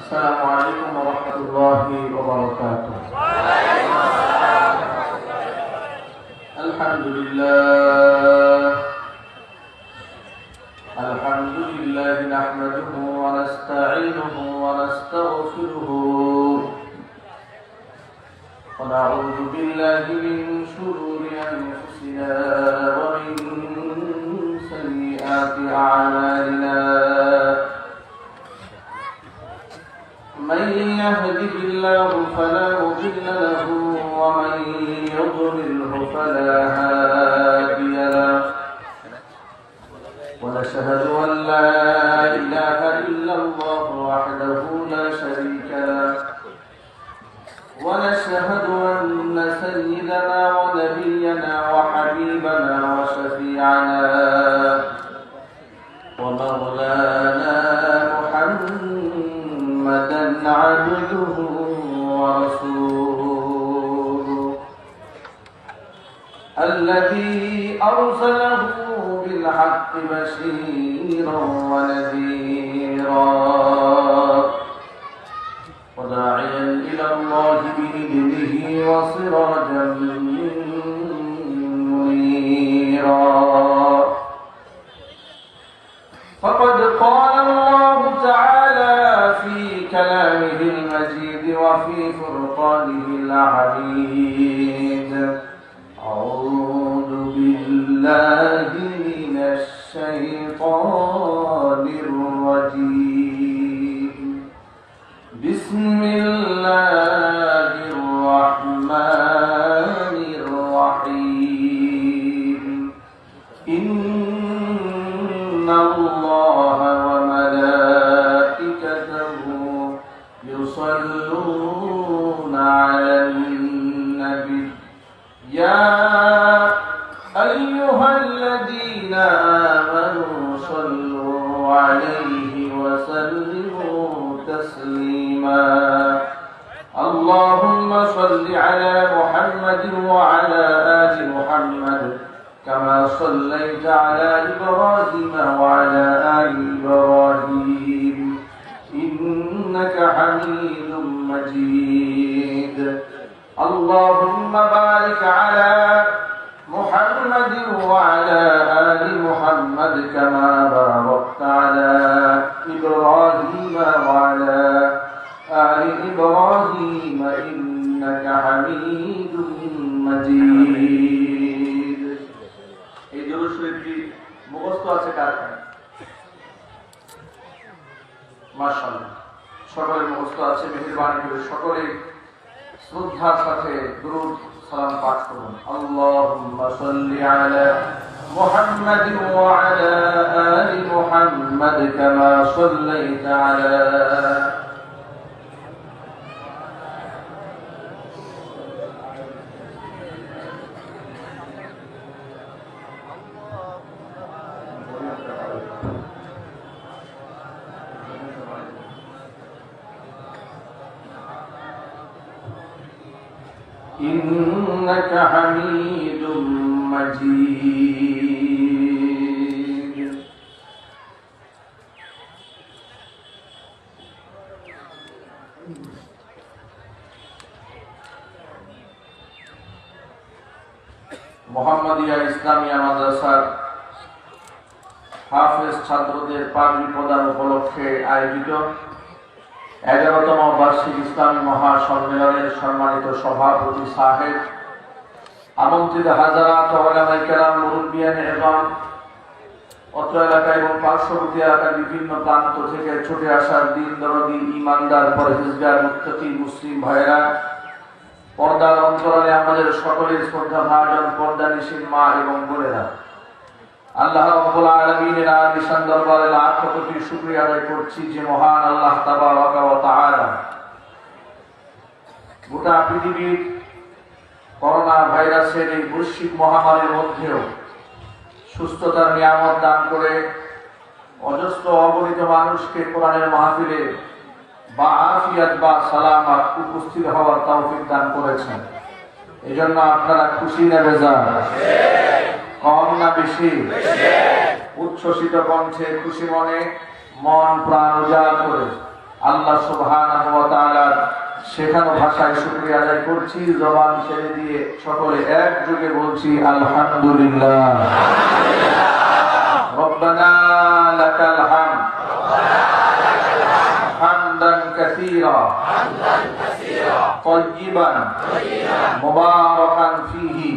السلام عليكم ورحمة الله وبركاته. الحمد لله نحمده ونستعينه ونستغفره ونعوذ بالله من شرور أنفسنا ومن سيئات أعمالنا. من يهده الله فلا مضل له ومن يضلله فلا هادي له. ونشهد أن لا إله إلا الله وحده لا شريك له. ونشهد أن سيدنا ونبينا وحبيبنا وشفيعنا ومولانا محمدا عبده ورسوله الذي أرسله بالحق بشيرا ونذيرا وداعيا إلى الله بإذنه وسراجا منيرا. فقد قال الله تعالى في كلامه المجيد وفي فرقانه الحميد: أعوذ بالله من الشيطان الرجيم. بسم الله الرحمن الرحيم. إن الله وملائكته يصلون على النبي يا أيها الذين آمنوا صلوا عليه وسلموا تسليما. اللهم صل على محمد وعلى آل محمد كما صليت على إبراهيم وعلى آل إبراهيم إنك حميد مجيد. اللهم بارك على محمد وعلى آل محمد كما باركت على إبراهيم وعلى آل إبراهيم إنك حميد مجيد. এই দুরূদ শরীফটি মুখস্থ আছে কার কার? মাশাআল্লাহ, সকলের মুখস্থ আছে। মেহেরবানি করে সকলে শ্রদ্ধার সাথে দুরূদ সালাম পাঠ করুন। আল্লাহুম্মা সাল্লি আলা মুহাম্মাদ ওয়া আলা আলি মুহাম্মাদ কামা সাল্লাইতা আলা إنك حميد مجيد. মোহাম্মদিয়া ইসলামিয়া মাদ্রাসার হাফেজ ছাত্রদের পাগড়ি প্রদান উপলক্ষে আয়োজিত 11তম বার্ষিক ইসলামী মহাসম্মেলনের সম্মানিত সভাপতি সাহেব, আমন্ত্রিত হাজারাত উলামায়ে কেরাম, মুরব্বিয়ানে ইমাম, অত্র এলাকা এবং পার্শ্ববর্তী এলাকার বিভিন্ন প্রান্ত থেকে ছুটে আসার দিন দরদি ইমানদার পরহেজগার মুত্তাকি মুসলিম ভাইরা, পর্দার অন্তরালে আমাদের সকলের শ্রদ্ধা ভাজন পর্দানিশীন মা এবং বোনেরা, আল্লাহ রাব্বুল আলামিনের আলিশান দরবারে লাখ কোটি শুকরিয়া আদায় করছি যে মহান আল্লাহ তাবারাকা ওয়া তাআলা গোটা পৃথিবীর করোনা ভাইরাসের এই বৈশ্বিক মহামারীর মধ্যেও সুস্থতার নিয়ামত দান করে অজস্র অগণিত মানুষকে কোরআনের মাহফিলে বা আফিয়াত বা সালামাত উপস্থিত হওয়ার তৌফিক দান করেছেন। এজন্য আপনারা খুশি না বেজার? কম না বেশি? উচ্ছ্বসিত কণ্ঠে খুশি মনে মন প্রাণ উজাড় করে আল্লাহ সুবহানাহু ওয়া তাআলার শেখানো ভাষায় শুকরিয়া আদায় করছি। জবান ছেড়ে দিয়ে সকলে একযোগে বলছি আলহামদুলিল্লাহ। রব্বানা লাকাল হামদ হামদান কাসীরা তাইয়িবান মুবারাকান ফীহি।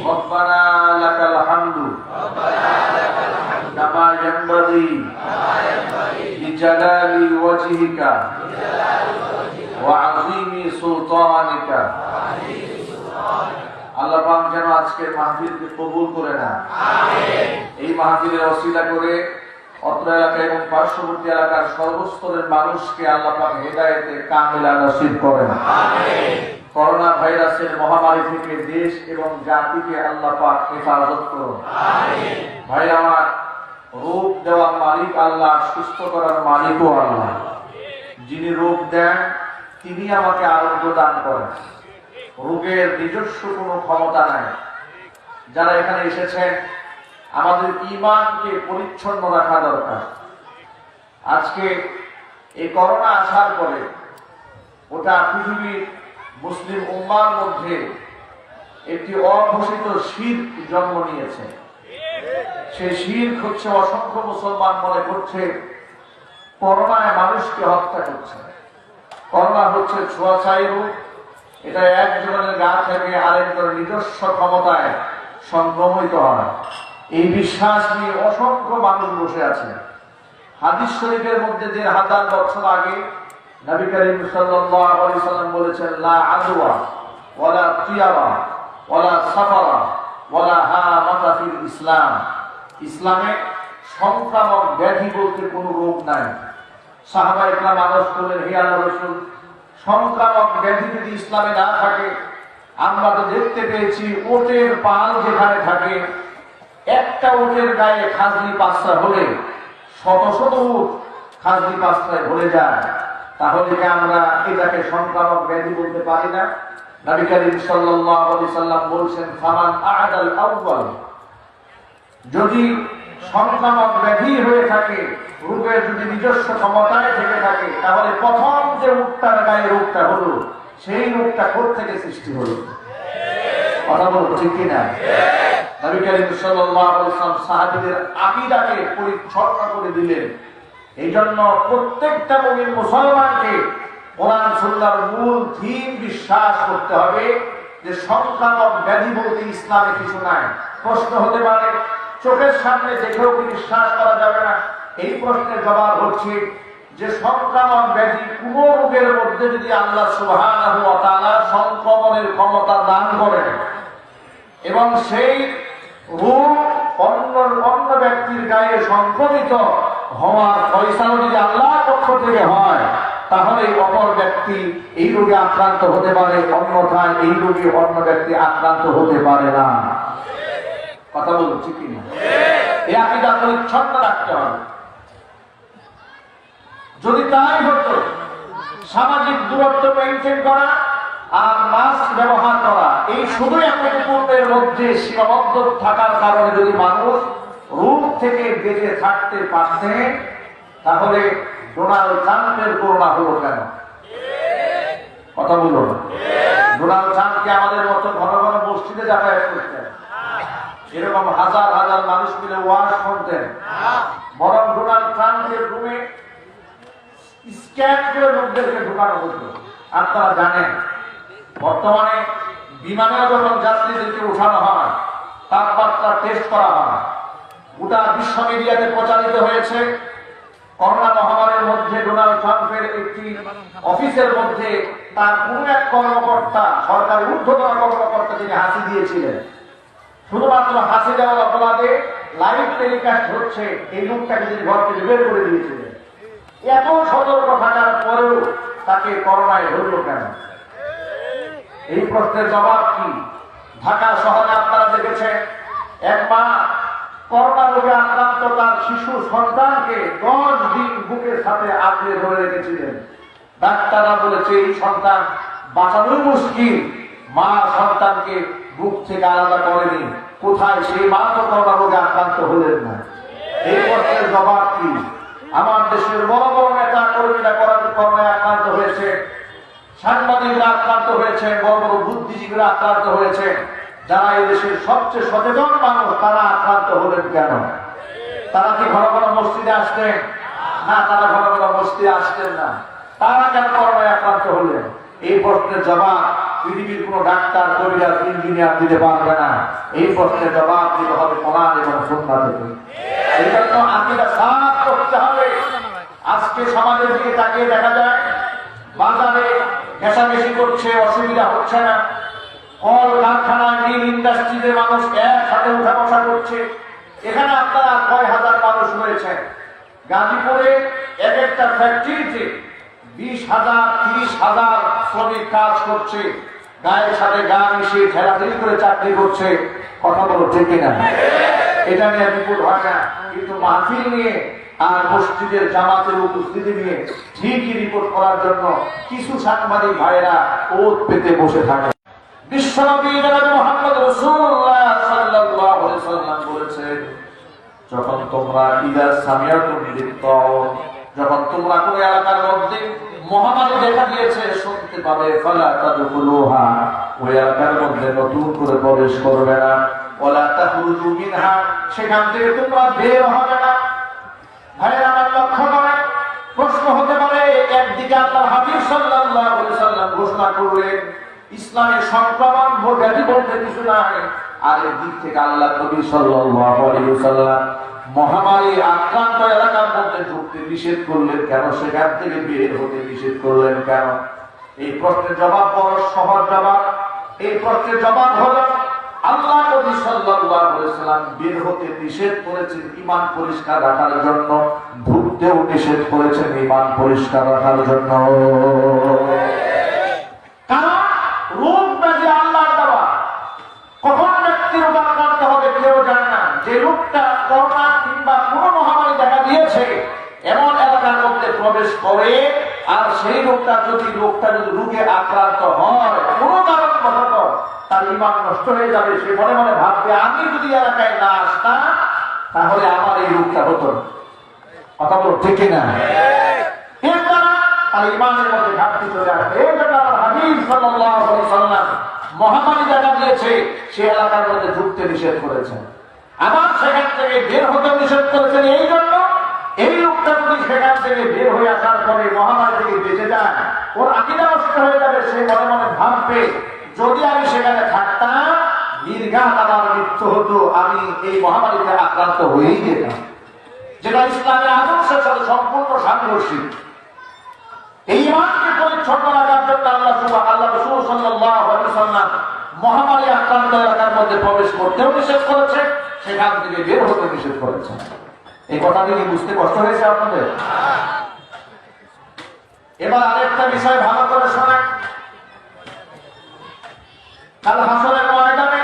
রব্বানা লাকাল হামদু কামা ইয়ানবাগি লিজালালি ওয়াজহিকা ওয়া আযীমি সুলতানিকা। আল্লাহ পাক যেন আজকের মাহফিলকে কবুল করে নেন। আমিন। এই মাহফিলের ওসিলা করে অত্র এলাকা এবং পার্শ্ববর্তী এলাকার সর্বস্তরের মানুষকে আল্লাহ পাক হেদায়েতে কামিলা নসিব করেন। আমিন। করোনা ভাইরাসের মহামারী থেকে দেশ এবং জাতিকে আল্লাহ পাক হেফাজত করুন। আমিন। ভাই আমার, রোগ দেওয়ার মালিক আল্লাহ, সুস্থ করার মালিকও আল্লাহ। যিনি রোগ দেন তিনি আমাকে আরোগ্য দান করেন। রোগের নিজস্ব কোনো ক্ষমতা নাই। যারা এখানে এসেছেন আমাদের ঈমানকে পরিচ্ছন্ন রাখা দরকার। আজকে এই করোনা আসার পরে গোটা পৃথিবীর মুসলিম উম্মার মধ্যে একটি অঘোষিত শিরক জন্ম নিয়েছে। সেই শিরক হচ্ছে অসংখ্য মুসলমান মনে করছে করোনায় মানুষকে হত্যা করছে। করোনা হচ্ছে ছোঁয়াছাই রোগ। এটা একজনের গা থেকে আরেকজনের নিজস্ব ক্ষমতায় সংক্রমিত হয়। এই বিশ্বাস নিয়ে অসংখ্য মানুষ বসে আছে। হাদিস শরীফের মধ্যে ১,৫০০ বছর আগে নবী করিম সাল্লাল্লাহু আলাইহি সাল্লাম বলেছেন, লা আদওয়া ওয়ালা তিয়ারা ওয়ালা সাফারা ওয়ালা হামাতা ফিল ইসলাম। ইসলামে সংক্রামক ব্যাধি বলতে কোনো রোগ নাই। সাহাবায়ে কেরাম আরজ করলেন, হে আল্লাহর রাসূল, সংক্রামক ব্যাধি যদি ইসলামে না থাকে, আমরা তো দেখতে পেয়েছি ওটের পাল যেখানে থাকে, একটা উটের গায়ে খাজলি পাঁচটা হলে শত শত উট খাজলি পাঁচটায় ভরে যায়। তাহলে কি আমরা এটাকে সংক্রামক ব্যাধি বলতে পারি না? নবী করিম সাল্লাল্লাহু আলাইহি সাল্লাম বলেছেন, ফামান আ'দাল আউয়াল, যদি সংক্রামক ব্যাধি হয়ে থাকে, রোগের যদি নিজস্ব ক্ষমতায় থেকে থাকে, তাহলে প্রথম যে উটটার গায়ে রোগটা হলো, সেই রোগটা কোত্থেকে সৃষ্টি হলো? কথা বলবো ঠিক কিনা? নবী করিম সাল্লাল্লাহু আলাইহি ওয়াসাল্লাম সাহাবীদের আকীদাকে পরিচ্ছন্ন করে দিলেন। এই জন্য প্রত্যেকটা মুমিন মুসলমানকে কোরআন সুন্নাহর মূল থিম বিশ্বাস করতে হবে যে সংক্রামক ব্যাধি বলতে ইসলামে কিছু নাই। প্রশ্ন হতে পারে, চোখের সামনে দেখেও কি বিশ্বাস করা যাবে না? এই প্রশ্নের জবাব হচ্ছে যে সংক্রামক ব্যাধি কোন রোগের মধ্যে যদি আল্লাহ সুবহানাহু ওয়া তাআলা সংক্রমণের ক্ষমতা দান করেন এবং সেই রোগ অন্য ব্যক্তির গায়ে সংক্রমিত হওয়ার ফয়সালা যদি আল্লাহর পক্ষ থেকে হয়, তাহলে অপর ব্যক্তি এই রোগে আক্রান্ত হতে পারে, অন্যথায় এই রোগে অন্য ব্যক্তি আক্রান্ত হতে পারে না। কথা বলুন ঠিক কিনা? এই আকীদা পরিচ্ছন্ন রাখতে হবে। যদি তাই হতো, সামাজিক দূরত্ব মেনটেন করা আর মাস্ক ব্যবহার করা, এই শুধুই আমাদের পূর্বের মধ্যে সীমাবদ্ধ থাকার কারণে যদি মানুষ রোগ থেকে বেঁচে থাকতে পারতেন, তাহলে ডোনাল্ড ট্রাম্পের করোনা হলো কেন? কথা বলুন। ডোনাল্ড ট্রাম্পকে আমাদের মতো ঘন ঘন মসজিদে যাতায়াত করতেন, এরকম হাজার হাজার মানুষ মিলে ওয়াজ শুনতেন, বরং ডোনাল্ড ট্রাম্পের রুমে স্ক্যান করে লোকদেরকে ঢুকানো হতো। আপনারা জানেন বর্তমানে বিমানেও যখন যাত্রীদেরকে উঠানো হয়, তাপমাত্রা টেস্ট করা হয়। গোটা বিশ্ব মিডিয়াতে প্রচারিত হয়েছে করোনা মহামারীর মধ্যে ডোনাল্ড ট্রাম্পের একটি অফিসের মধ্যে তার কোন এক কর্মকর্তা, সরকারের ঊর্ধ্বতন কর্মকর্তা, তিনি হাসি দিয়েছিলেন। শুধুমাত্র হাসি দেওয়ার অপরাধে লাইভ টেলিকাস্ট হচ্ছে, এই লোকটাকে তিনি ঘর থেকে বের করে দিয়েছিলেন। এত সতর্ক থাকার পরেও তাকে করোনায় ধরল কেন? এই প্রশ্নের জবাব কি? ঢাকা শহরে আপনারা দেখেছেন এক মা করোনা রোগে আক্রান্ত তার শিশু সন্তানকে 10 দিন বুকের সাথে আঁকড়ে ধরে রেখেছিলেন। ডাক্তাররা বলেছে এই সন্তান বাঁচানো মুশকিল, মা সন্তানকে বুক থেকে আলাদা করেনি। কোথায় সেই মা তো করোনা রোগে আক্রান্ত হলেন না? এই প্রশ্নের জবাব কি? আমার দেশের বড় বড় নেতা কর্মীরা করোনায় আক্রান্ত হয়েছে, সাংবাদিকরা আক্রান্ত হয়েছে, বড় বড় বুদ্ধিজীবীরা আক্রান্ত হয়েছে। যারা এই দেশের সবচেয়ে সচেতন মানুষ তারা আক্রান্ত হলেন কেন? তারা কি ঘন ঘন মসজিদে আসতেন না? তারা ঘন ঘন মসজিদে আসতেন না। তারা কেন করোনায় আক্রান্ত হলেন? এই প্রশ্নের জবাব পৃথিবীর কোন ডাক্তার, কবিরাজ, ইঞ্জিনিয়ার দিতে পারবে না। এই প্রশ্নের জবাব দিতে হবে কোরআন এবং সুন্নাহ থেকে। এই জন্য আকীদা সাফ করতে হবে। আজকে সমাজের দিকে তাকিয়ে দেখা যায় বাজারে ঘেঁষাঘেঁষি করছে, অসুবিধা হচ্ছে না। কল কারখানায়, মিল ইন্ডাস্ট্রিতে মানুষ একসাথে উঠা বসা করছে। এখানে আপনারা কয় হাজার মানুষ রয়েছে। গাজীপুরে এক একটা ফ্যাক্টরিতে 20,000 30,000 শ্রমিক কাজ করছে। গায়ের সাথে গা মিশিয়ে ঠেলাঠেলি করে চাকরি করছে। কথা বলো ঠিক কিনা? এটা নিয়ে রিপোর্ট হয় না, কিন্তু মাহফিল নিয়ে আর মসজিদের জামাতের উপস্থিতি নিয়ে ঠিকই রিপোর্ট করার জন্য কিছু সাংবাদিক ভাইয়েরা ওত পেতে বসে থাকে। বিশ্বনবী জনাব মুহাম্মদ রাসূলুল্লাহ সাল্লাল্লাহু আলাইহি ওয়াসাল্লাম বলেছেন, যখন তোমরা ইদা সামিয়াতুম বিত-তাউন, যখন তোমরা কোন এলাকার মধ্যে মহামারী দেখা দিয়েছে শুনতে পাবে, ফালা তাদখুলুহা, ওই এলাকার মধ্যে নতুন করে প্রবেশ করবে না। ওয়ালা তাখরুজু মিনহা, সেখান থেকে তোমরা বের হবে না। ভাইরা আমার লক্ষ্য করেন, প্রশ্ন হতে পারে, একদিকে আল্লাহর হাবিব সাল্লাল্লাহু আলাইহি ওয়াসাল্লাম ঘোষণা করলেন ইসলামের সংক্রমণ ব্যাধি বলতে কিছু নাই, আর একদিক থেকে আল্লাহর নবী সাল্লাল্লাহু আলাইহি ওয়াসাল্লাম মহামারী আক্রান্ত এলাকার মধ্যে ঢুকতে নিষেধ করলেন কেন? সেখান থেকে বের হতে নিষেধ করলেন কেন? এই প্রশ্নের জবাব বড় সহজ জবাব। এই প্রশ্নের জবাব হলো আল্লাহ নবী সাল্লাল্লাহু আলাইহি ওয়াসাল্লাম বের হতে নিষেধ করেছেন ঈমান পরিষ্কার রাখার জন্য, ঢুকতেও নিষেধ করেছেন ঈমান পরিষ্কার রাখার জন্য। কারণ রোগ ব্যাধি আল্লাহর দেওয়া, কখন ব্যক্তির উপর আক্রান্ত হবে কেউ জানে না। যে লোকটা করোনা কিংবা কোন মহামারী দেখা দিয়েছে এমন এলাকার মধ্যে প্রবেশ করে, আর সেই লোকটা যদি রোগে আক্রান্ত হয় কোন কারণবশত, তার ঈমান নষ্ট হয়ে যাবে। সে মনে মনে ভাববে, আমি যদি এলাকায় না আসতাম তাহলে আমার এই রোগটা হতো। কথা বলো ঠিক কিনা? এর দ্বারা তার ঈমানের মধ্যে ঘাটতি চলে আসবে। এই জন্য আমার হাবিব সাল্লাল্লাহু আলাইহি ওয়াসাল্লাম মহামারী দেখা দিয়েছে সে এলাকার মধ্যে ঢুকতে নিষেধ করেছেন, আবার সেখান থেকে বের হতে নিষেধ করেছেন। এই জন্য এই লোকটা যদি সেখান থেকে বের হয়ে আসার পরে মহামারী থেকে বেঁচে যায়, ওর আকীদা নষ্ট হয়ে যাবে। সে মনে মনে ভাববে, যদি আমি সেখানে থাকতাম নির্ঘাত আমার মৃত্যু হতো, আমি এই মহামারীতে আক্রান্ত হয়েই যেতাম, যেটা ইসলামের আদর্শের সাথে সম্পূর্ণ সাংঘর্ষিক। এই ঈমানকে পরিচ্ছন্ন রাখার জন্য আল্লাহ রাসূল সাল্লাল্লাহু আলাইহি ওয়াসাল্লাম মহামারী আক্রান্ত এলাকার মধ্যে প্রবেশ করতেও নিষেধ করেছে, সেখান থেকে বের হতে নিষেধ করেছে। এই কথাটি কি বুঝতে কষ্ট হয়েছে আপনাদের? এবার আরেকটা বিষয় ভালো করে শোনেন। কাল হাসরের ময়দানে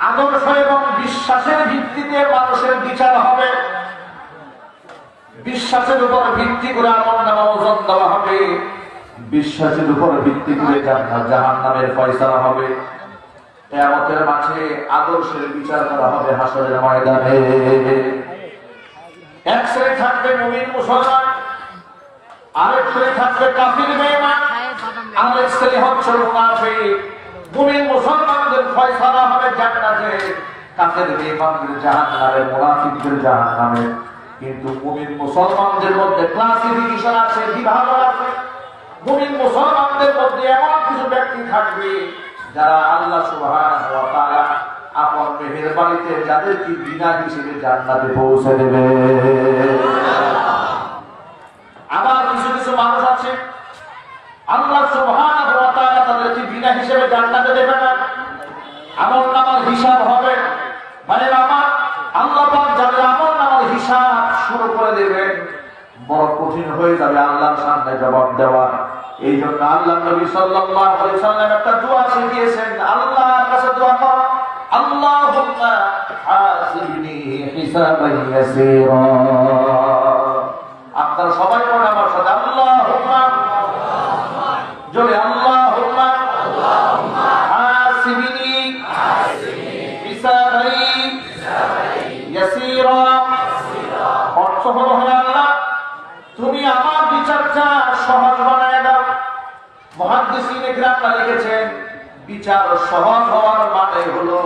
আদর্শ এবং বিশ্বাসের ভিত্তিতে মানুষের বিচার হবে। বিশ্বাসের উপর ভিত্তি করে আমলনামা ওজন দেওয়া হবে, বিশ্বাসের উপর ভিত্তি করে জান্নাত জাহান্নামের ফয়সালা হবে। কিয়ামতের মাঠে আদর্শের বিচার করা হবে হাসরের ময়দানে। এক শ্রেণী থাকবে মুমিন মুসলমান, আরেক শ্রেণী থাকবে কাফির বেঈমান, আরেক শ্রেণী হচ্ছে মুনাফিক। মুমিন মুসলমানদের ফয়সালা হবে জান্নাতে, কাফির বেঈমানদের জাহান্নামে, মুনাফিকদের জাহান্নামে। কিন্তু মুমিন মুসলমানদের মধ্যে ক্লাসিফিকেশন আছে, বিভাগ আছে। মুমিন মুসলমানদের মধ্যে এমন কিছু ব্যক্তি থাকবে যারা আল্লাহ সুবহানাহু ওয়া তাআলা আপন মেহেরবানিতে যাদেরকে বিনা হিসেবে জান্নাতে পৌঁছে দেবে। আবার কিছু কিছু মানুষ আছে আল্লাহ সুবহানাহু ওয়া তাআলা তাদেরকে বিনা হিসেবে জান্নাতে দেবে না, আমলনামার হিসাব হবে। মানে আমার আল্লাহ পাক যাদের আমলনামার হিসাব শুরু করে দেবেন, বড় কঠিন হয়ে যাবে আল্লাহর সামনে জবাব দেওয়া। এই জন্য আল্লাহ নবী সাল্লাল্লাহু আলাইহি ওয়াসাল্লাম একটা দোয়া শিখিয়েছেন, আল্লাহর কাছে দোয়া করো, আল্লাহুম্মা হাসিবনি হিসাবান ইয়াসীরা। আপনারা সবাই পড়েন আমার সাথে, আল্লাহুম্মা, জোরে আল্লাহুম্মা হাসিবনি হিসাবান ইয়াসীরা। অর্থ হলো, হে আল্লাহ সহজ বানায় দাও। মুহাদ্দিসিনে কিরামরা লিখেছেন বিচার সহজ হওয়ার মানে হলো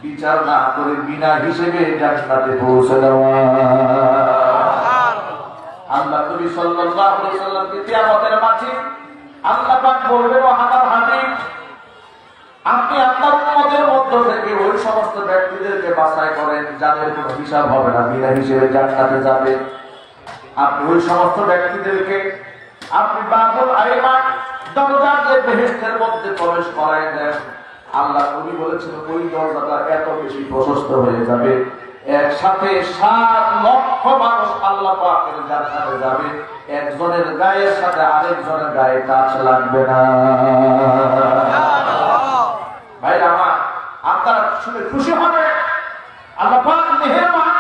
বিচার না করে বিনা হিসেবে জান্নাতে পৌঁছে যাওয়া। আল্লাহ নবী সাল্লাল্লাহু আলাইহি ওয়াসাল্লামকে কিয়ামতের মাঠে আল্লাহ পাক বলবেন, ও আমার হাবিব, আপনি আপনার উম্মতের মধ্য থেকে ওই সমস্ত ব্যক্তিদেরকে বাছাই করেন যাদের কোনো হিসাব হবে না, বিনা হিসেবে জান্নাতে যাবে। আপনি ওই সমস্ত ব্যক্তিদেরকে আপনি বাবুল আইমান দরজা দিয়ে বেহেশতের মধ্যে প্রবেশ করাই দেন। আল্লাহ নবী বলেছেন ওই দরজাটা এত বেশি প্রশস্ত হয়ে যাবে, একসাথে 7 লক্ষ মানুষ আল্লাহ পাকের জান্নাতে যাবে, একজনের গায়ের সাথে আরেকজনের গায়ে টাচ লাগবে না। ভাইরা আমার, আপনারা শুনে খুশি হবে। আল্লাহ পাক মেহেরবান,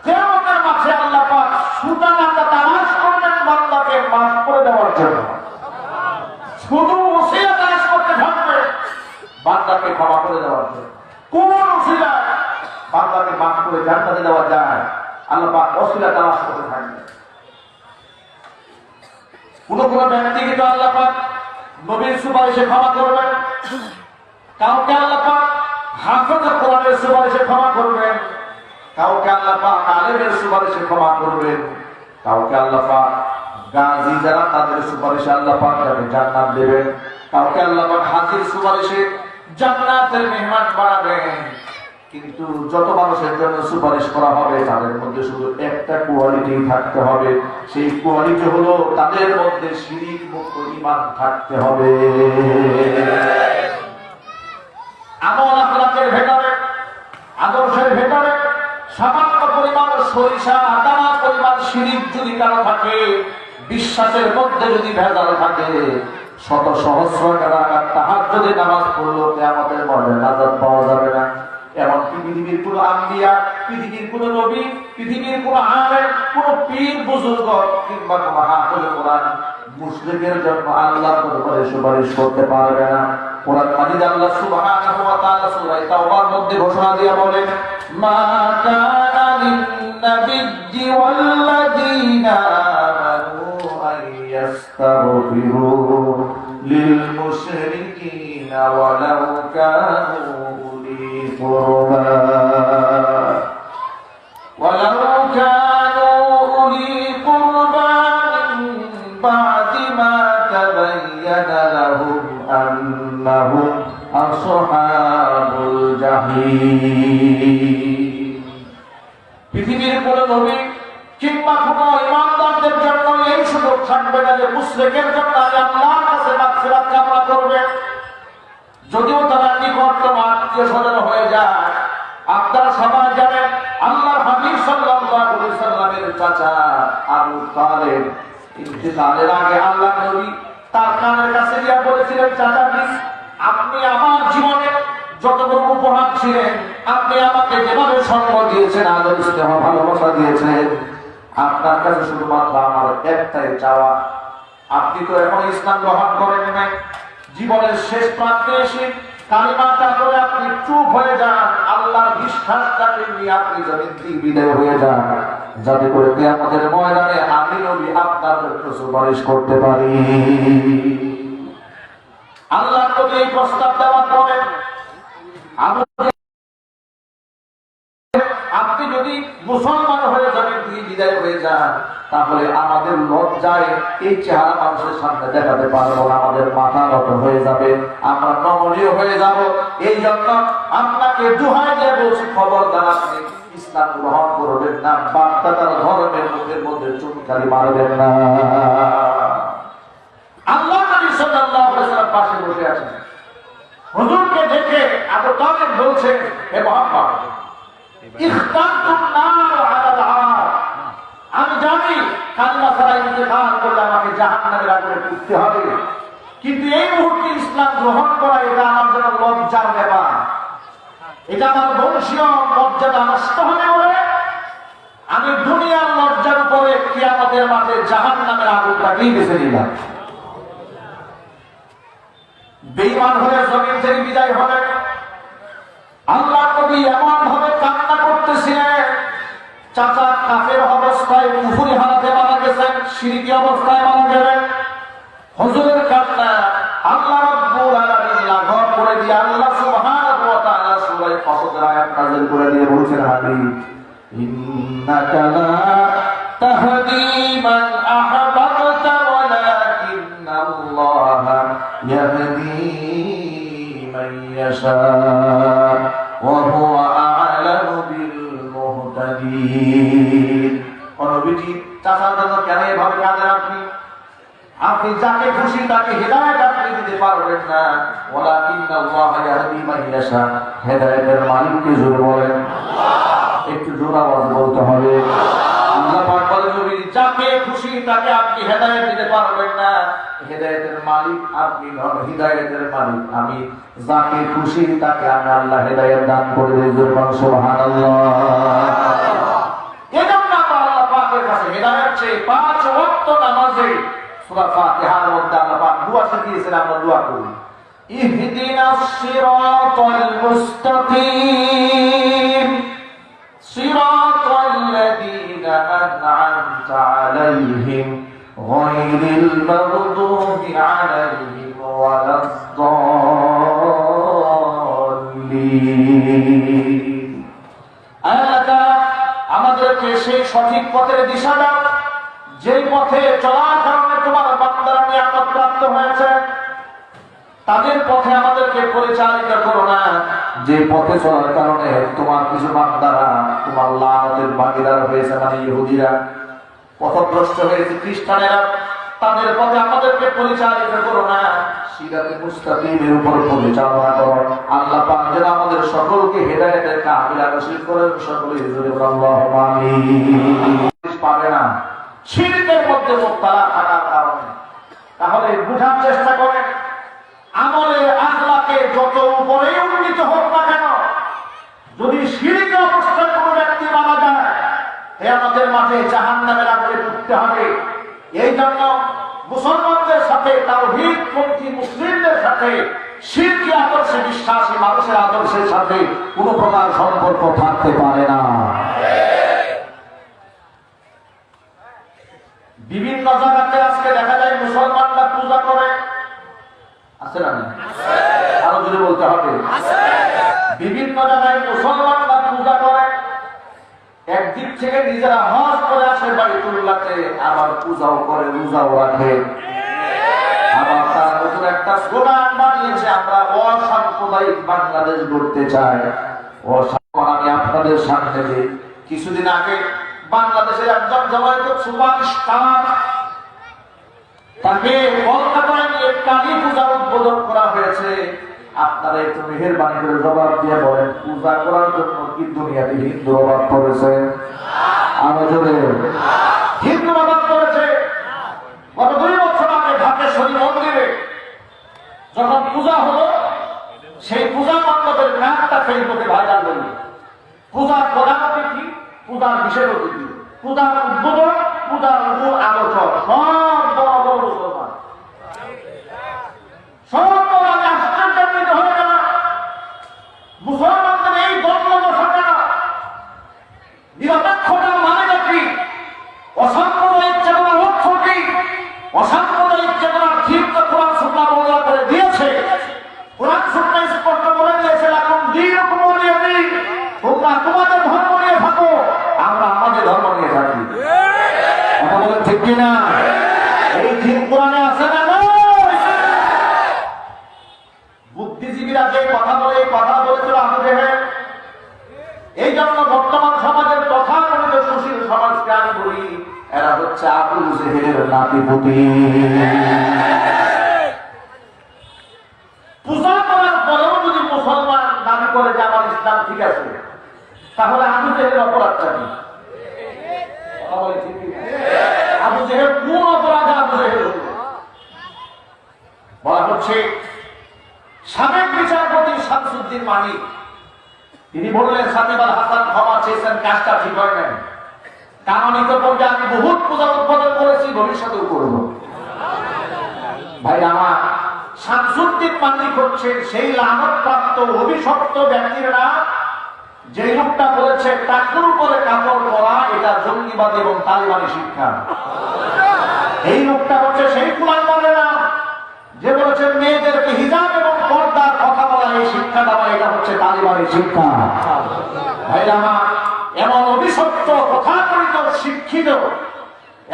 কিয়ামতের মাঠে আল্লাহ পাক সুতরাং আমরা তালাশ করবেন বান্দাকে মাফ করে দেওয়ার জন্য। শুধু ওসিলা তালাশ করতে থাকবে বান্দাকে ক্ষমা করে দেওয়ার জন্য। কোন ওসিলা বান্দাকে মাফ করে জান্নাতে দেওয়া যায়? আল্লাহ পাক ওসিলা তালাশ করতে থাকবে। কোন কোন ব্যক্তিকে তো আল্লাহ পাক নবীর সুপারিশে ক্ষমা করবেন, কাউকে আল্লাহ পাক হাফেজে কোরআনের সুপারিশে ক্ষমা করবেন, কাউকে আল্লাহ পাক আলেমের সুপারিশে ক্ষমা করবেন, কাউকে আল্লাহ পাক গাজী যারা তাদের সুপারিশে আল্লাহ পাক তাকে জান্নাত দেবেন, কাউকে আল্লাহ পাক হাজির সুপারিশে জান্নাতের মেহমান বানাবেন। কিন্তু যত মানুষের জন্য সুপারিশ করা হবে তাদের মধ্যে শুধু একটা কোয়ালিটি থাকতে হবে, সেই কোয়ালিটি হলো তাদের মধ্যে শিরক মুক্ত ঈমান থাকতে হবে। আমল আখলাকের ভেতরে, আদর্শের ভেতরে সামান্য পরিমাণ সরিষা দানা পরিমাণ শিরক যদি কারো থাকে, বিশ্বাসের মধ্যে যদি ভেজাল থাকে, শত সহস্র টাকা তাহাজ্জুদের নামাজ পড়লেও কিয়ামতের মাঠে নাজাত পাওয়া যাবে না। এমনকি পৃথিবীর কোন আম্বিয়া, পৃথিবীর কোন নবী, পৃথিবীর কোন আলেম, কোন পীর বুজুর্গ কিংবা কোন হাফেজ কোরআন মুশরিকের জন্য আল্লাহর দরবারে সুপারিশ করতে পারবে না। কোরআন মাজিদ আল্লাহ সুবহানাহু ওয়া তাআলা সূরা তাওবার মধ্যে ঘোষণা দিয়ে বলেন, মা কানা লিন-নাবিয়্যি ওয়াল্লাযীনা আমানু আন ইস্তাগফিরু লিল-মুশরিকিনা ওয়ালাউ কানু উলি কুরবা ওয়ালাউ কানু উলি কুরবা মিন বা'দি মা তাবায়্যানা লাহুম আন্নাহুম আসহাবুল জাহিম। পৃথিবীর কোন নবী কিংবা কোন ইমানদারদের জন্য এই সুযোগ থাকবে না যে মুশরিকের জন্য আল্লাহর কাছে মাগফিরাত কামনা করবে, যদিও তারা নিকটতম আত্মীয় স্বজন হয়ে যায়। আপনারা সবাই জানেন আল্লাহর হাবিব সাল্লাল্লাহু আলাইহি সাল্লামের চাচা আবু তালেব ইন্তেকালের আগে আল্লাহ নবী তার কানের কাছে গিয়ে বলেছিলেন, চাচা প্লিজ আপনি আমার জীবনে যতটুকু উপহার ছিলেন, আপনি আমাকে যেভাবে সঙ্গ দিয়েছেন, আদর স্নেহ ভালোবাসা দিয়েছেন, আপনার কাছে শুধুমাত্র আমার একটাই চাওয়া, আপনি তো এখন ইসলাম গ্রহণ করেন নাই, জীবনের শেষ প্রান্তে এসে কালিমাটা করে আপনি চুপ হয়ে যান, আল্লাহর বিশ্বাসটাকে নিয়ে আপনি জমিন থেকে বিদায় হয়ে যান, যাতে করে কিয়ামতের ময়দানে আমি নবী আপনার জন্য সুপারিশ করতে পারি। আল্লাহ নবী এই প্রস্তাব দেওয়ার পরে আপনি যদি মুসলমান হয়ে জমিন থেকে বিদায় হয়ে যান, তাহলে আমাদের লজ্জায় এই চেহারা মানুষের সামনে দেখাতে পারবো না, আমাদের মাথা নত হয়ে যাবে, আমরা নমনীয় হয়ে যাব। এই জন্য আপনাকে দোহাই দিয়ে বলছি, খবরদার আপনি ইসলাম গ্রহণ করবেন না, বাচ্চাটার ধর্মের মুখের মধ্যে চুনকালি মারবেন না। আল্লাহ নবী সাল্লাল্লাহু আলাইহি ওয়াসাল্লাম পাশে বসে আছেন, হুজুরকে দেখে আবু তালেব বলছেন, হে মুহাম্মদ ইখতারতুম নার আলাল আর, আমি জানি কালিমা ছাড়া ইন্তেকাল করলে আমাকে জাহান্নামের আগুনে পুড়তে হবে, কিন্তু এই মুহূর্তে ইসলাম গ্রহণ করা এটা আমার জন্য লজ্জার ব্যাপার, এটা আমার বংশীয় মর্যাদা নষ্ট হবে বলে আমি দুনিয়ার লজ্জার উপরে কিয়ামতের মাঠে জাহান্নামের আগুনটাকেই বেছে নিলাম। বেঈমান হয়ে জমিন থেকে বিদায় হলেন। আল্লাহ নবী এমন ভাবে কান্না করতেছিলেন, চাচা কাফের অবস্থায় কুফরি হালাতে মারা গেছেন, শিরকি অবস্থায় মারা গেলেন। হুজুরের কান্না আল্লাহ রাব্বুল আলামিন লাঘব করে দিয়ে আল্লাহ সুবহানাহু ওয়া তাআলা সূরা ফাতরের আয়াত নাযিল করে দিয়ে বলছেন, হাবিব ইন্নাকা লা তাহদি মান আহবাবতা ওয়ালাকিন্নাল্লাহা ইয়াহদি মান ইয়াশা ওয়া হুয়া আ'লামু বিল মুহতাদিন। ও নবীজি, চাচার জন্য কেন এভাবে কাঁদেন আপনি? আপনি যাকে খুশি তাকে হেদায়েত আপনি দিতে পারবেন না। ওয়ালাকিন্নাল্লাহা ইয়াহদি মান ইয়াশা, হেদায়েতের মালিককে জোরে বলেন আল্লাহ। একটু জোর আওয়াজ বলতে হবে আল্লাহ পাক বলেন, নবী যাকে খুশি তাকে আপনি হেদায়েত দিতে পারবেন না। হেদায়েতের মালিক আপনি নন, হিদায়াতের মালিক আমি। যাকে খুশি তাকে আমি আল্লাহ হেদায়েত দান করে দেই। জোরে বলেন সুবহানাল্লাহ। এজন্য আল্লাহ পাকের কাছে হেদায়েত চেয়ে 5 ওয়াক্ত নামাজে সূরা ফাতিহার মধ্যে আল্লাহ পাক দোয়া শিখিয়েছেন, আমরা দোয়া করি, ইহদিনাস সিরাতাল মুস্তাকিম সিরাতাল লাযীনা আন'আমতা আলাইহিম গায়রিল মাগদুবি আলাইহিম ওয়ালাদ-দাল্লিন। আল্লাহ আমাদেরকে সেই সঠিক পথের দিশা দাও, যেই পথে চলার কারণে তোমার বান্দারা নিয়ামত প্রাপ্ত হয়েছে। তাদের পথে আমাদেরকে পরিচালিত করো না, যে পথে চলার কারণে তোমার কিছু বান্দারা তোমার লানতের ভাগীদার হয়েছে, মানে ইহুদিরা পথভ্রষ্ট হয়েছে, খ্রিস্টানেরা। তাদের পথে আমাদেরকে পরিচালিত করো না, সিরাতে মুস্তাকিমের উপর পরিচালনা করো। আল্লাহ পাক যেন আমাদের সকলকে হেদায়েতের কামিলা নসিব করেন। সকলেই জোরে বলেন আল্লাহুম্মা আমিন। পাবে না শিরকের মধ্যে মুবতালা থাকার কারণে। তাহলে বুঝার চেষ্টা করেন, আমলে আখলাকে যত উপরে উন্নীত হোক না কেন, যদি শিরকে অবস্থায় কোনো ব্যক্তি মারা যায়, কিয়ামতের মাঠে জাহান্নামের আগুনে পুড়তে হবে। এই জন্য মুসলমানদের সাথে, তাওহীদপন্থী মুসলিমদের সাথে শিরকি আদর্শে বিশ্বাসী মানুষের আদর্শের সাথে কোনো প্রকার সম্পর্ক থাকতে পারে না। বিভিন্ন জায়গাতে আজকে দেখা যায় মুসলমানরা পূজা করে, আছে না? আরো যদি বলতে হবে, বিভিন্ন জায়গায় মুসলমানরা পূজা করে। একদিক থেকে নিজেরা হজ করে আসে বাইতুল্লাহতে, আবার পূজাও করে, রোজাও রাখে। আবার তার নতুন একটা স্লোগান বানিয়েছে, আমরা অসাম্প্রদায়িক বাংলাদেশ গড়তে চাই। আমি আপনাদের সামনে কিছুদিন আগে বাংলাদেশের একজন জনৈক সুপারস্টার, তাকে কলকাতায় নিয়ে কালী পূজার উদ্বোধন করা হয়েছে। আপনারা একটু মেহেরবানি করে জবাব দিয়ে বলেন, পূজা করার জন্য কি দুনিয়াতে হিন্দু অবাদ করেছে? আরো জোরে, হিন্দু অবাদ করেছে। গত 2 বছর আগে ঢাকেশ্বরী মন্দিরে যখন পূজা হলো, সেই পূজা মণ্ডপের নামটা ফেসবুকে ভাইরাল হল। পূজার প্রধান অতিথি, পূজার বিশেষ অতিথি, পূজার উদ্বোধন, পূজার মূল আলোচক সব বড় বড় মুসলমান। আশ্চর্যান্বিত হয়ে গেল, মুসলমানদের এই দ্বন্দ্ব বসাটা, নিরপেক্ষতা মানে কি? অসাম্প্রদায়িক চেতনার লক্ষ্য কি? অসাম্প্রদায়িক চেতনার ঠিক তো কোরআন সুন্নাহ বর্ণনা করে দিয়েছে। কোরআন সুন্নাহ স্পষ্ট বলে দিয়েছে, লাকুম দীনুকুম ওয়ালিয়া দীন, তোমরা তোমাদের ধর্ম নিয়ে থাকো, আমরা আমাদের ধর্ম নিয়ে থাকি। কথা বলেন ঠিক কিনা? এই ঠিক কোরআনে আছে না? বুদ্ধিজীবীরা যে কথা বলে, কথা বলেছিল আবু জেহেল। এই জন্য বর্তমান সমাজের তথাকথিত সুশীল সমাজকে আমি বলি, এরা হচ্ছে আবু জেহেলের নাতিপুতি। পূজা করার পরেও যদি মুসলমান দাবি করে যে আমার ইসলাম ঠিক আছে, তাহলে আবু জেহেলের অপরাধটা কি? আবু জেহেল কোন অপরাধে আবু জেহেল হল? বলা হচ্ছে সাবেক বিচারপতি শামসুদ্দিন মানিক, তিনি বললেন সাকিব আল হাসান ক্ষমা চেয়েছেন, কাজটা ঠিক হয় নাই। কাননিত পর্যায়ে আমি বহুত পূজা উদ্বোধন করেছি, ভবিষ্যতেও করব। ভাই আমার, শামসুদ্দিন মানিক হচ্ছে সেই লানতপ্রাপ্ত অভিশপ্ত ব্যক্তির নাম, যে লোকটা বলেছে টাকুর উপরে কাপড় পরা এটা জঙ্গিবাদী এবং তালিবানি শিক্ষা, এই লোকটা হচ্ছে সেই কুরআন বলে না যে বলেছে মেয়েদেরকে হিজাব এবং পর্দার কথা বলা এই শিক্ষা দেওয়া এটা হচ্ছে তালিবানি শিক্ষা। ভাইরা আমার, এমন অভিশপ্ত তথাকথিত শিক্ষিত,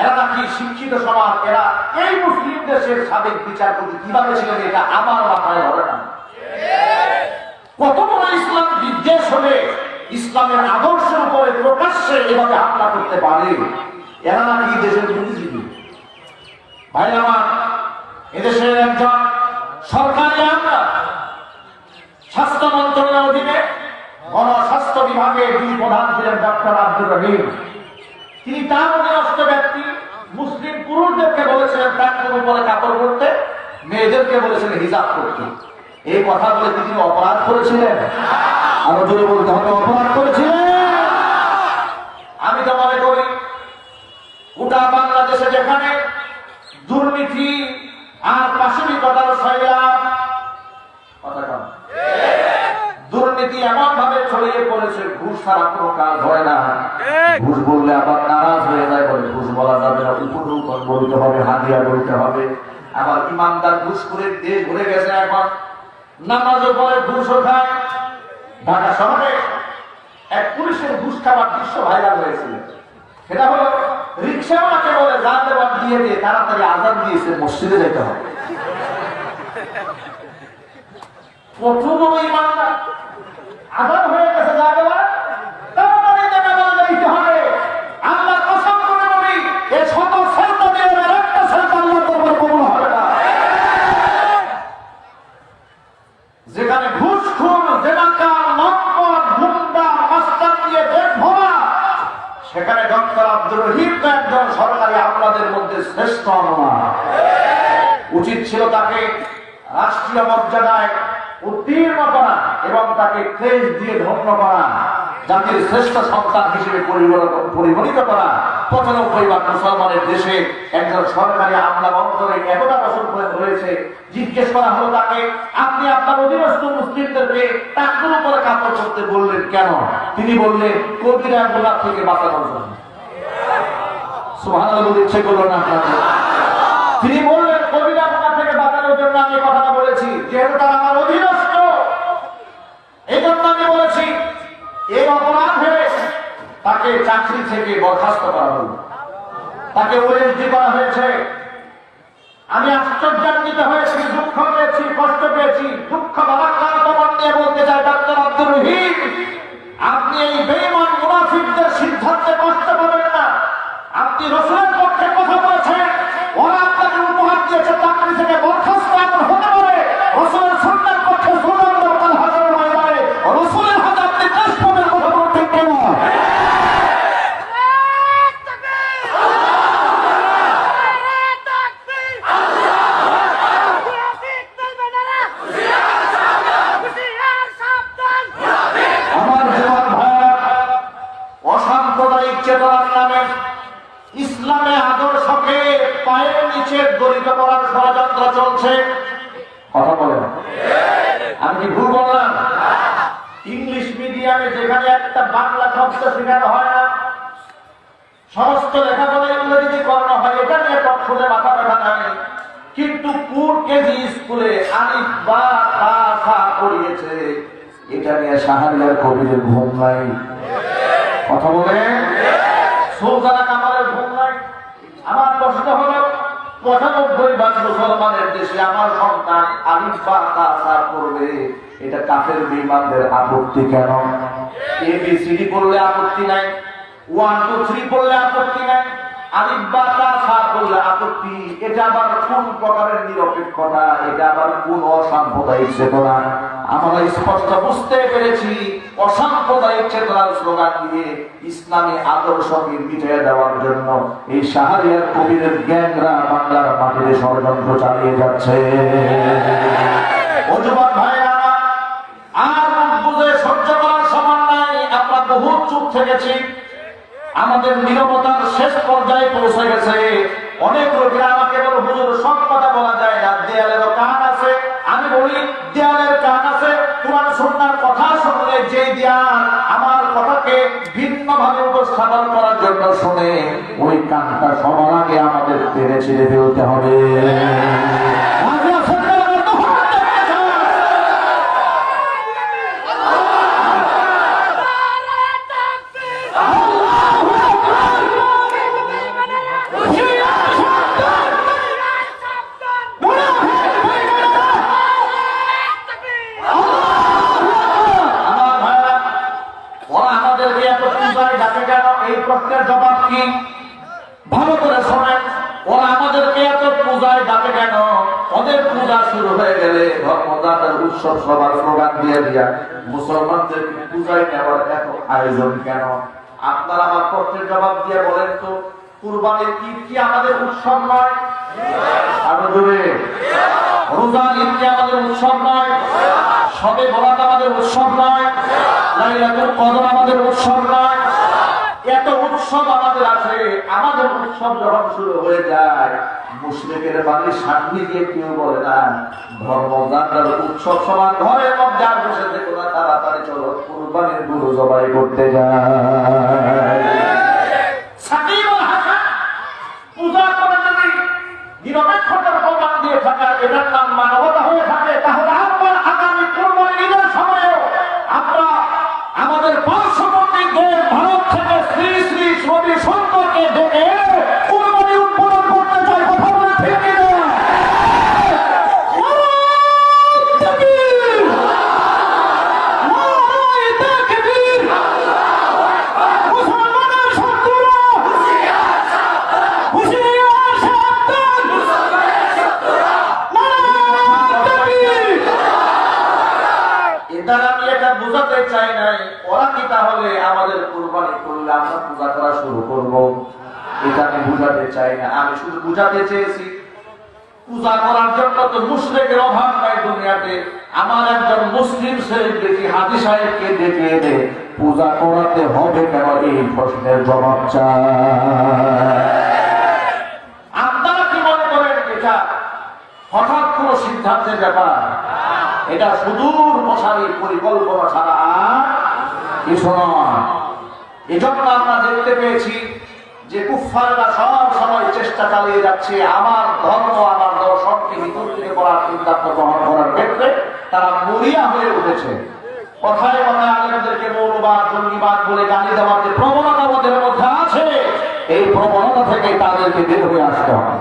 এরা নাকি শিক্ষিত সমাজ, এরা এই মুসলিম দেশের সাবেক বিচারপতি কিভাবে ছিলেন এটা আমার মাথায় ধরে না। কত বড় ইসলাম বিদ্বেষ হলে ইসলামের আদর্শের উপরে প্রকাশ্যে এভাবে হামলা করতে পারে, এরা নাকি দেশের বুদ্ধিজীবী। ভাই আমার, এদেশের একজন সরকারি আমরা স্বাস্থ্য মন্ত্রণালয়ের অধীনে গণস্বাস্থ্য বিভাগে যিনি প্রধান ছিলেন ডক্টর আব্দুর রহিম, তিনি তার অধীনস্থ ব্যক্তি মুসলিম পুরুষদেরকে বলেছিলেন টাকুর উপরে কাপড় পরতে, মেয়েদেরকে বলেছিলেন হিজাব করতে। এই কথা বলে তিনি অপরাধ করেছিলেন? আরো জোরে বলতে হবে, অপরাধ করেছিলেন। আমি তো মনে করি গোটা বাংলাদেশে যেখানে দুর্নীতি আর পাশবিকতার দুর্নীতি এমন ভাবে ছড়িয়ে পড়েছে, ঘুষ ছাড়া কোনো কাজ হয় না। ঘুষ বললে আবার নারাজ হয়ে যায়, বলে ঘুষ বলা যাবে না, উপঢৌকন বলতে হবে, হাদিয়া বলতে হবে। আবার ইমানদার ঘুষ করে দেশ ঘুরে গেছে, এখন নামাজও পরে ঘুষও খায়। ঢাকা শহরে এক পুলিশের ঘুষ খাবার দৃশ্য ভাইরাল হয়েছিল। সেটা হলো রিক্সাওয়ালাকে বলে যা দেওয়ার দিয়ে দিয়ে তাড়াতাড়ি আজান দিয়েছে, মসজিদে যেতে হবে। প্রথম ইমানদার আজান হয়ে গেছে, যা দেওয়ার তাড়াতাড়ি যেতে হবে। আল্লাহ কসম করে বলি, এই শত সেজদা দিয়ে একটা সেজদা আল্লাহর দরবারে কবুল হবে না। যেখানে ঘুষখোর, জেনাকার, লম্পট, গুন্ডা, মাস্তান দিয়ে দেশ ভরা, সেখানে ডক্টর আব্দুর রহিম একজন সরকারি আমলাদের মধ্যে শ্রেষ্ঠ আমলা। উচিত ছিল তাকে রাষ্ট্রীয় মর্যাদায় উত্তীর্ণ করা এবং তাকে ক্রেজ দিয়ে ধন্য করা, জাতির শ্রেষ্ঠ সন্তান হিসেবে পরিগণিত করা। ৯৫ ভাগ মুসলমানের দেশে একজন সরকারি আমলা অন্তরে এতটা বছর রয়েছে। জিজ্ঞেস করা হলো তাকে, আপনি আপনার অধীনস্থ মুসলিমদেরকে টাকুর উপরে কাপড় করতে বললেন কেন? তিনি বললেন কবিরা গুনাহ থেকে বাঁচানোর জন্য। সুবহানাল্লাহ বলতে ইচ্ছে করলো না আপনাদের? তিনি বললেন কবিরা গুনাহ থেকে বাঁচানোর জন্য আমি কথাটা বলেছি, যেহেতু তারা আমার অধীনস্থ, এই জন্য আমি বলেছি। এই অপরাধে তাকে চাকরি থেকে বরখাস্ত করা হল, তাকে ওএসডি করা হয়েছে। আমি আশ্চর্যান্বিত হয়েছি, দুঃখ পেয়েছি, কষ্ট পেয়েছি। দুঃখ ভারাক্রান্ত মন নিয়ে বলতে চাই, ডক্টর আব্দুর রহিম, আপনি এই বেঈমান মুনাফিকদের সিদ্ধান্তে কষ্ট পাবেন না। আপনি রাসূলের পক্ষে কথা বলেছেন, ওরা আপনাকে উপহার দিয়েছে, চাকরি থেকে বরখাস্ত এমন হতে পারে। রাসূলের সুন্নাহর পক্ষে স্লোগান দরকার হাজার ময়দানে, রাসূলের হাতে আপনি কাজ পাবেন, কথা বলতেন কেন? অসাম্প্রদায়িক চেতনার নামে ইসলামে আদর্শকে পায়ের নিচে গলিত করার ষড়যন্ত্র চলছে। কথা বলে না, আমি কি ভুল বললাম? ইংলিশ মিডিয়ামে যেখানে একটা বাংলা শব্দ শেখানো হয় না, সমস্ত লেখাপড়া ইংরেজিতে করানো হয়, এটা নিয়ে তৎক্ষণে মাথা ব্যথা নাই। কিন্তু কোন কেজি স্কুলে আলিফ বা তা সা পড়িয়েছে, এটা নিয়ে শাহরিয়ার কবিরের ঘুম নাই। কথা বলে সুলতানা কামালের ঘুম নাই। আমার প্রশ্ন হলো, ৯৫ ভাগ মুসলমানের দেশে আমার সন্তান আলিফ বা তা সা পড়বে, এটা কাফের বেঈমানদের আপত্তি কেন? ABCD পড়লে আপত্তি নাই, 1 2 3 পড়লে আপত্তি নাই, আলিফ বা তা সা পড়লে আপত্তি। এটা আবার কোন প্রকারের নিরপেক্ষতা? এটা আবার কোন অসাম্প্রদায়িক চেতনা? আমরা স্পষ্ট বুঝতে পেরেছি, অসাম্প্রদায়িক চেতনার স্লোগান দিয়ে ইসলামী আদর্শকে মিটিয়ে দেওয়ার জন্য এই শাহরিয়ার কবিরের গ্যাংরা বাংলার মাটিতে ষড়যন্ত্র চালিয়ে যাচ্ছে। ও যুবক ভাইরা, আর বুঝে সহ্য করার সময় নাই। আমরা বহুত চুপ থেকেছি, আমাদের নীরবতার শেষ পর্যায়ে পৌঁছে গেছে। অনেক লোকেরা আমাকে বলে, হুজুর সব কথা বলা যায় না, দেয়ালেরও কান আছে। আমি বলি, দেয়ালের কান আছে, কোরআন সুন্নাহর কথা শুনলে যে দেয়াল আমার ভিন্নভাবে উপস্থাপন করার জন্য শুনে ওই কানটা সবার আগে আমাদের টেনে ছেড়ে ফেলতে হবে। জবাব কি? ভালো করে শোনেন। ওরা আমাদেরকে এত পূজায় ডাকে কেন? ওদের পূজা শুরু হয়ে গেলে ধর্মদাতার উৎসব সবার স্লোগান দিয়ে দিয়া মুসলমানদের পূজায় নেওয়ার এত আয়োজন কেন? আপনারা আমার প্রশ্নের জবাব দিয়ে বলেন তো, কুরবানির ঈদ কি আমাদের উৎসব নয়? আরো জোরে। রোজার ঈদ কি আমাদের উৎসব নয়? শবে বরাত আমাদের উৎসব নয়? লাইলাতুল কদর আমাদের উৎসব নয়? এত উৎসব আমাদের আছে। আমাদের উৎসব যখন শুরু হয়ে যায়, মুশরিকের বাড়ির সামনে গিয়ে কেউ বলে না ধর্মযাত্রার উৎসব সবার ঘরের মধ্যে আর বসে থেকে না, তাড়াতাড়ি চলো কুরবানির গরু জবাই করতে যায়। পূজা করে যদি নিরপেক্ষতার প্রমাণ দিয়ে থাকা এটার নাম মানবতা হয়ে থাকে, তাহলে আমরা আগামী কুরবানির ঈদের সময়ও আমরা আমাদের পার্শ্ববর্তী দেশ ভারত থেকে শ্রী শ্রী রবি শঙ্করকে ডেকে কুরবানি উৎপাদন করতে চাই। কথা বলে ঠিক কিনা? বুঝাতে চাই নাই ওরা কি তাহলে আমাদের কুরবানি করলে আমরা পূজা করা শুরু করবো? এটা আমি বুঝাতে চাই না। আমি শুধু বুঝাতে চেয়েছি পূজা করার জন্য তো মুশরিকের অভাব নাই দুনিয়াতে। আমার একজন মুসলিম সেলিব্রিটি হাজী সাহেবকে ডেকে এনে পূজা করাতে হবে কেন, এই প্রশ্নের জবাব চাই। আপনারা কি মনে করেন এটা হঠাৎ কোন সিদ্ধান্তের ব্যাপার? এটা সুদূর প্রসারী পরিকল্পনা ছাড়া আর কিছু নয়। এজন্য আমরা দেখতে পেয়েছি যে কুফফাররা সব সময় চেষ্টা চালিয়ে যাচ্ছে আমার ধর্ম আমার দর্শনকে বিতর্কিত করার সিদ্ধান্ত গ্রহণ করার ক্ষেত্রে তারা মরিয়া হয়ে উঠেছে। কথায় কথায় আলেমদেরকে মৌলবাদ জঙ্গিবাদ বলে গালি দেওয়ার যে প্রবণতা ওদের মধ্যে আছে, এই প্রবণতা থেকে তাদেরকে বের হয়ে আসতে হবে।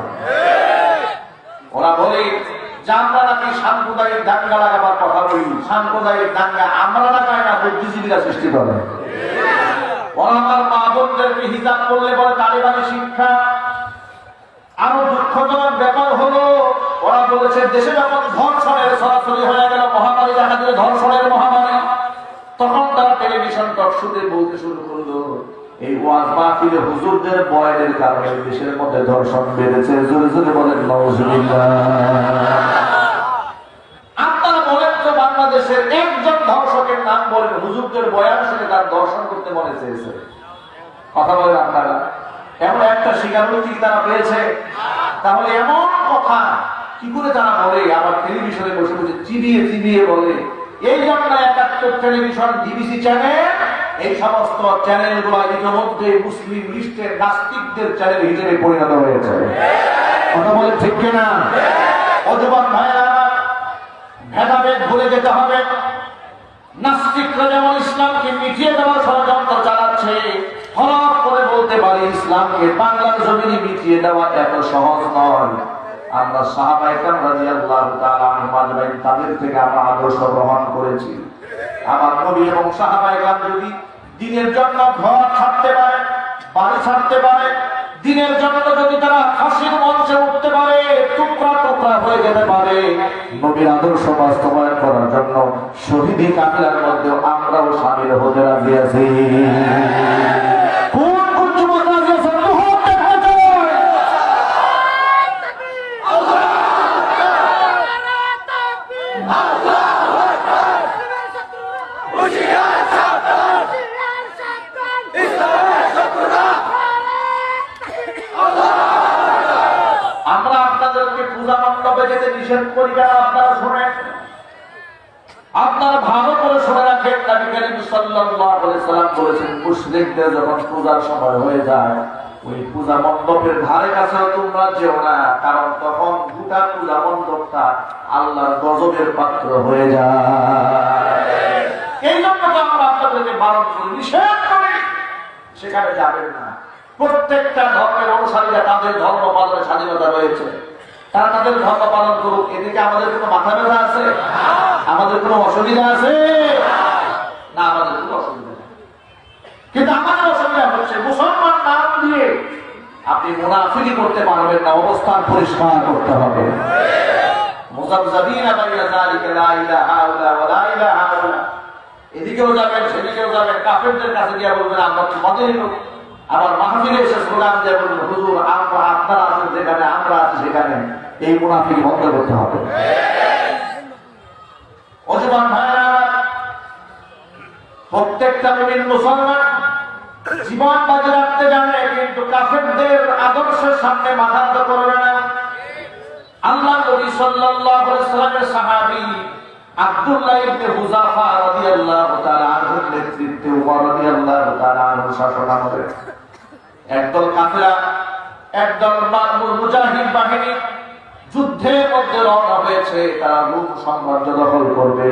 ওরা বলে যে আমরা নাকি সাম্প্রদায়িক দাঙ্গা লাগাবার কথা বলি। সাম্প্রদায়িক দাঙ্গা আমরা লাগাই না, বুদ্ধিজীবীরা সৃষ্টি করে। ওরা আমার মা বোনদেরকে হিজাব করলে বলে তালিবানি শিক্ষা। আরো দুঃখজনক ব্যাপার হলো ওরা বলেছে দেশে যখন ধর্ষণের সরাসরি হয়ে গেল, মহামারী দেখা দিল, ধর্ষণের মহামারী, তখন তারা টেলিভিশন টকশোতে বলতে শুরু করলো এই ওয়াজ মাহফিলে হুজুরদের বয়ানের কারণে দেশের মধ্যে ধর্ষণ বেড়েছে। জোরে জোরে বলেন নাউজুবিল্লাহ। আপনারা বলেন তো বাংলাদেশের একজন ধর্ষকের নাম বলেন হুজুরদের বয়ান শুনে তার দর্শন করতে মনে চেয়েছে? কথা বলেন আপনারা। এমন একটা স্বীকারোক্তি তারা পেয়েছে? তাহলে এমন কথা কি করে তারা বলে? আবার টেলিভিশনে বসে বসে চিবিয়ে চিবিয়ে বলে। এই জন্য ৭১ টেলিভিশন, ডিবিসি চ্যানেল, এই সমস্ত চ্যানেলগুলো ইতিমধ্যে মুসলিম লিস্টের নাস্তিকদের চ্যানেল হিসেবে পরিণত হয়েছে। কথা বলে ঠিক কিনা? অযুবক ভাইরা, ভেদাভেদ ভুলে যেতে হবে। নাস্তিকরা যেমন ইসলামকে মিটিয়ে দেওয়ার ষড়যন্ত্র চালাচ্ছে, হঠাৎ করে বলতে পারি ইসলামকে বাংলার জমিনে মিটিয়ে দেওয়া এত সহজ নয়। আমরা সাহাবায়ে কেরাম রাদিয়াল্লাহু তাআলা আনহুম আজমাইন তাদের থেকে আমরা আদর্শ গ্রহণ করেছি। আমার নবী এবং সাহাবায়ে কেরাম যদি দিনের জন্য ঘর ছাড়তে পারে, বাড়ি ছাড়তে পারে, দিনের জন্য যদি তারা ফাঁসির মঞ্চে উঠতে পারে, টুকরা টুকরা হয়ে যেতে পারে, নবীর আদর্শ বাস্তবায়ন করার জন্য শহীদি কাফেলার মধ্যে আমরাও শামিল হতে রাজি আছি। কোন কোন যুবক রাজি আছেন? আমরা আপনাদেরকে পূজা মণ্ডপে যেতে নিষেধ করি কেন? আপনারা শোনেন, আপনারা ভালো করে শুনে রাখেন, নবী করিম সাল্লাল্লাহু আলাইহি সাল্লাম বলেছেন, মুশরিকদের যখন পূজার সময় হয়ে যায়, ওই পূজা মণ্ডপের ধারে কাছেও তোমরা যেও না, কারণ তখন গোটা পূজা মণ্ডপটা আল্লাহর গজবের পাত্র হয়ে যায়। এই জন্য তো আমরা আপনাদেরকে বারণ করি, নিষেধ করি, সেখানে যাবেন না। প্রত্যেকটা ধর্মের অনুসারীরা তাদের ধর্ম পালনের স্বাধীনতা রয়েছে, তারা তাদের ধর্ম পালন করুক। এদিকে আমাদের কোনো মাথা ব্যথা আছে? আমাদের কোনো অসুবিধা আছে? না, আমাদের কোনো অসুবিধা নেই। কিন্তু আমাদের অসুবিধা হচ্ছে মুসলমান নাম দিয়ে আপনি মুনাফিকি করতে পারবেন না, অবস্থান পরিষ্কার করতে হবে। মুযাবযাবিনা বাইনা যালিকা লা ইলাহা ইল্লা ওয়া লা ইলাহা ইল্লা, এদিকেও যাবেন সেদিকেও যাবেন, কাফেরদের কাছে গিয়ে বলবেন আমরা তোমাদেরই লোক। আবার মাহফিলে এসে স্লোগান দিয়ে বলবেন হুজুর আমরা আপনারা আছেন যেখানে আমরা আছি সেখানে। এই মুনাফিকি বন্ধ করতে হবে। ওজমান ভাইরা, প্রত্যেকটা মুমিন মুসলমান জীবন বাজি রাখতে জানে, কিন্তু কাফেরদের আদর্শের সামনে মাথা নত করবে না। আল্লাহ নবী সাল্লাল্লাহু আলাইহি ওয়াসাল্লামের সাহাবী আব্দুল্লাহ ইবনে হুযাফা রাদিয়াল্লাহু তাআলা আনহুর নেতৃত্বে ওমর রাদিয়াল্লাহু তাআলা আনহুর শাসনামলে একদল কাফেররা, একদল মুজাহিদ বাহিনী যুদ্ধের মধ্যে রওনা হয়েছে। তারা রোম সাম্রাজ্য দখল করবে।